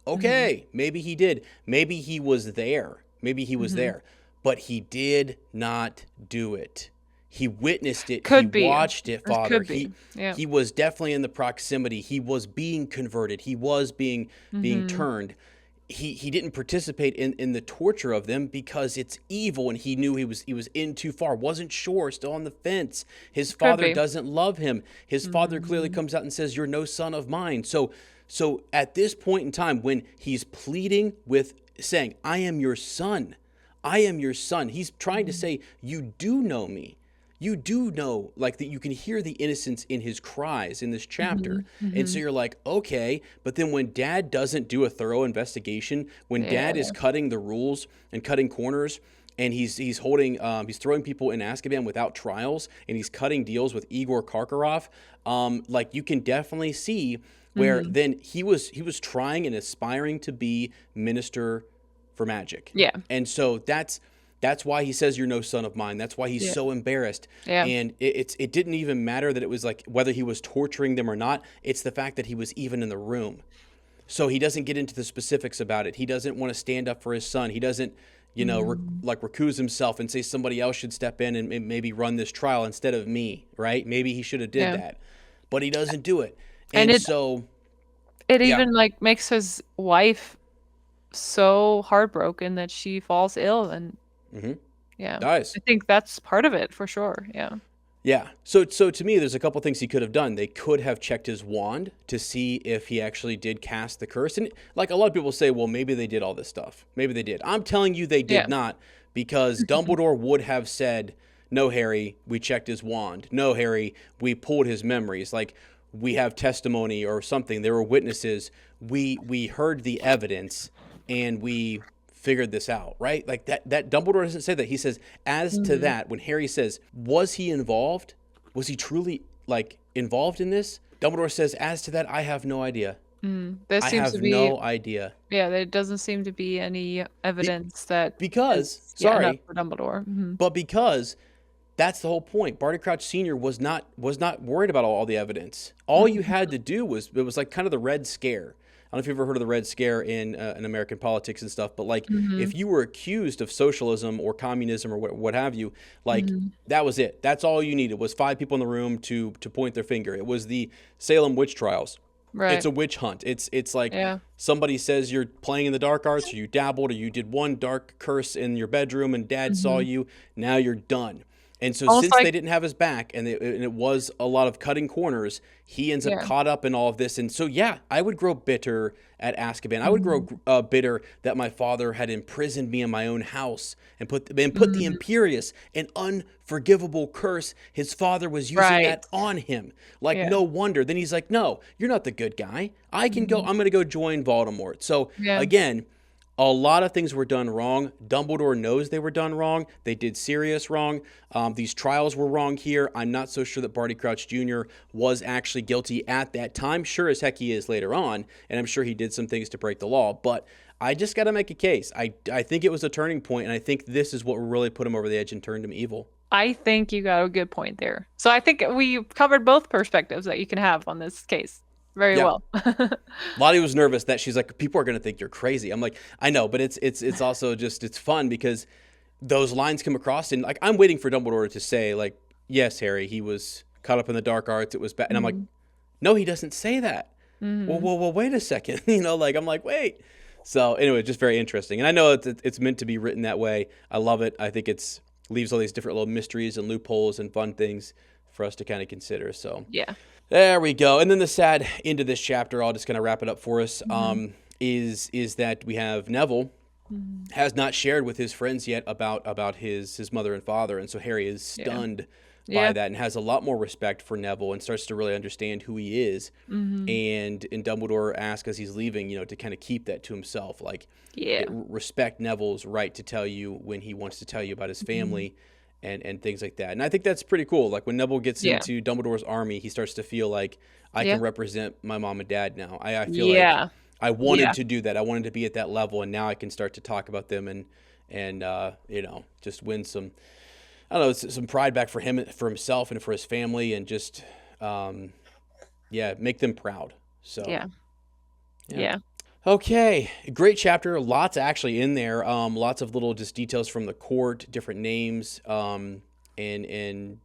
Okay, maybe he did. Maybe he was there. But he did not do it. He witnessed it. He watched it, Father. He was definitely in the proximity. He was being converted. He was being turned. He didn't participate in the torture of them because it's evil, and he knew he was in too far. Wasn't sure. Still on the fence. His father doesn't love him. His father clearly comes out and says, "You're no son of mine." So at this point in time, when he's pleading with saying, "I am your son. I am your son." He's trying to say, you do know me. You do know, like, that you can hear the innocence in his cries in this chapter. And so you're like, okay, but then when Dad doesn't do a thorough investigation, when Dad is cutting the rules and cutting corners, and he's throwing people in Azkaban without trials, and he's cutting deals with Igor Karkaroff, like, you can definitely see where then he was trying and aspiring to be Minister for magic. Yeah. And so that's why he says you're no son of mine. That's why he's so embarrassed. Yeah. And it didn't even matter that it was like whether he was torturing them or not. It's the fact that he was even in the room. So he doesn't get into the specifics about it. He doesn't want to stand up for his son. He doesn't, recuse himself and say somebody else should step in and maybe run this trial instead of me, right? Maybe he should have did that. But he doesn't do it. And it even like makes his wife so heartbroken that she falls ill and dies. I think that's part of it for sure. Yeah. So to me, there's a couple things he could have done. They could have checked his wand to see if he actually did cast the curse. And like a lot of people say, well, maybe they did all this stuff. Maybe they did. I'm telling you they did not, because Dumbledore would have said, no, Harry, we checked his wand. No, Harry, we pulled his memories. Like, we have testimony or something. There were witnesses. We heard the evidence and we figured this out, right? Like that Dumbledore doesn't say that. He says, as to that, when Harry says, was he involved? Was he truly like involved in this? Dumbledore says, as to that, I have no idea. There I seems have to be no idea. Yeah, there doesn't seem to be any evidence that because is enough for Dumbledore. But because that's the whole point. Barty Crouch Sr. was not worried about all the evidence. All you had to do was, it was like kind of the Red Scare. I don't know if you've ever heard of the Red Scare in American politics and stuff, but like if you were accused of socialism or communism or what have you, like that was it. That's all you needed was 5 people in the room to point their finger. It was the Salem witch trials. Right. It's a witch hunt. It's like somebody says you're playing in the dark arts, or you dabbled, or you did one dark curse in your bedroom and dad saw you. Now you're done. And so almost since they didn't have his back and it was a lot of cutting corners, he ends up caught up in all of this. And so, I would grow bitter at Azkaban. I would grow bitter that my father had imprisoned me in my own house and put the imperious and unforgivable curse his father was using that on him. Like, no wonder. Then he's like, no, you're not the good guy. I can go. I'm going to go join Voldemort. So, again, a lot of things were done wrong. Dumbledore knows they were done wrong. They did Sirius wrong. These trials were wrong here. I'm not so sure that Barty Crouch Jr. was actually guilty at that time. Sure as heck he is later on, and I'm sure he did some things to break the law. But I just got to make a case. I think it was a turning point, and I think this is what really put him over the edge and turned him evil. I think you got a good point there. So I think we covered both perspectives that you can have on this case. Very well. Lottie was nervous that she's like, people are going to think you're crazy. I'm like, I know, but it's also just, it's fun because those lines come across and like, I'm waiting for Dumbledore to say like, yes, Harry, he was caught up in the dark arts. It was bad. And I'm like, no, he doesn't say that. Well, wait a second. I'm like, wait. So anyway, just very interesting. And I know it's meant to be written that way. I love it. I think it's leaves all these different little mysteries and loopholes and fun things for us to kind of consider. So there we go. And then the sad end of this chapter, I'll just kind of wrap it up for us, is that we have Neville has not shared with his friends yet about his mother and father. And so Harry is stunned by that and has a lot more respect for Neville and starts to really understand who he is. And Dumbledore asks as he's leaving, to kind of keep that to himself. Like, respect Neville's right to tell you when he wants to tell you about his family. And things like that. And I think that's pretty cool. Like when Neville gets into Dumbledore's army, he starts to feel like I can represent my mom and dad now. I feel like I wanted to do that. I wanted to be at that level, and now I can start to talk about them and just win some, I don't know, some pride back for himself and for his family, and just make them proud. So yeah. Okay, great chapter. Lots actually in there. Lots of little just details from the court, different names, and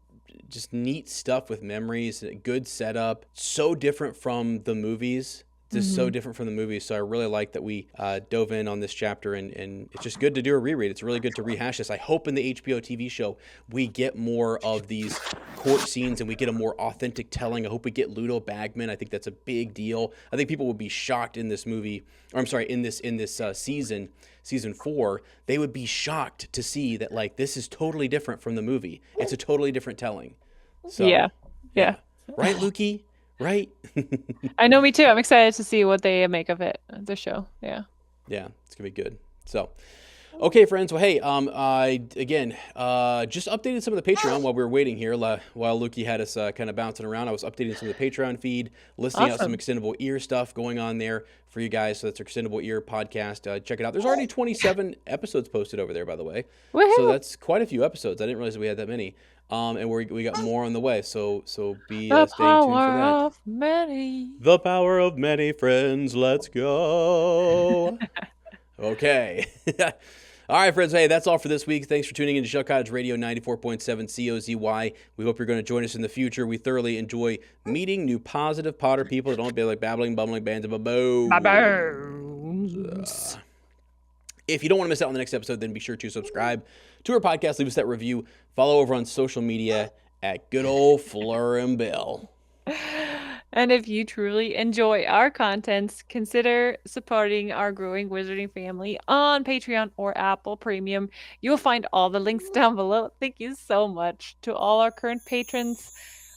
just neat stuff with memories. Good setup. So different from the movies. Just so different from the movies. So I really like that we dove in on this chapter, and it's just good to do a reread. It's really good to rehash this. I hope in the HBO TV show we get more of these court scenes and we get a more authentic telling. I hope we get Ludo Bagman. I think that's a big deal. I think people would be shocked in this movie, or I'm sorry, in this season 4, they would be shocked to see that like this is totally different from the movie. It's a totally different telling. So yeah. Right, Lukey? Right? I know, me too. I'm excited to see what they make of it, the show. Yeah, it's gonna be good. So Okay, friends. Well, hey, I again just updated some of the Patreon while we were waiting here. While Lukey had us kind of bouncing around, I was updating some of the Patreon feed, listing out some extendable ear stuff going on there for you guys. So that's our extendable ear podcast. Check it out. There's already 27 episodes posted over there, by the way. Woohoo! So that's quite a few episodes. I didn't realize we had that many. And we got more on the way. So be The staying tuned for power that. of many. The power of many friends. Let's go. Okay. All right, friends. Hey, that's all for this week. Thanks for tuning in to Shell Cottage Radio 94.7 COZY. We hope you're going to join us in the future. We thoroughly enjoy meeting new positive Potter people that don't be like babbling, bumbling bands of baboons. If you don't want to miss out on the next episode, then be sure to subscribe to our podcast. Leave us that review. Follow over on social media at good old Fleur and Bill. And if you truly enjoy our contents, consider supporting our growing wizarding family on Patreon or Apple Premium. You'll find all the links down below. Thank you so much to all our current patrons.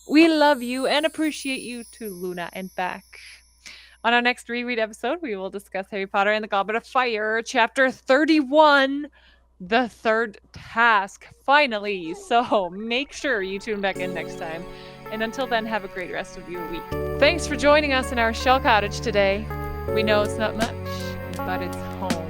We love you and appreciate you, to Luna and back. On our next reread episode, we will discuss Harry Potter and the Goblet of Fire, Chapter 31, The Third Task, finally. So make sure you tune back in next time. And until then, have a great rest of your week. Thanks for joining us in our Shell Cottage today. We know it's not much, but it's home.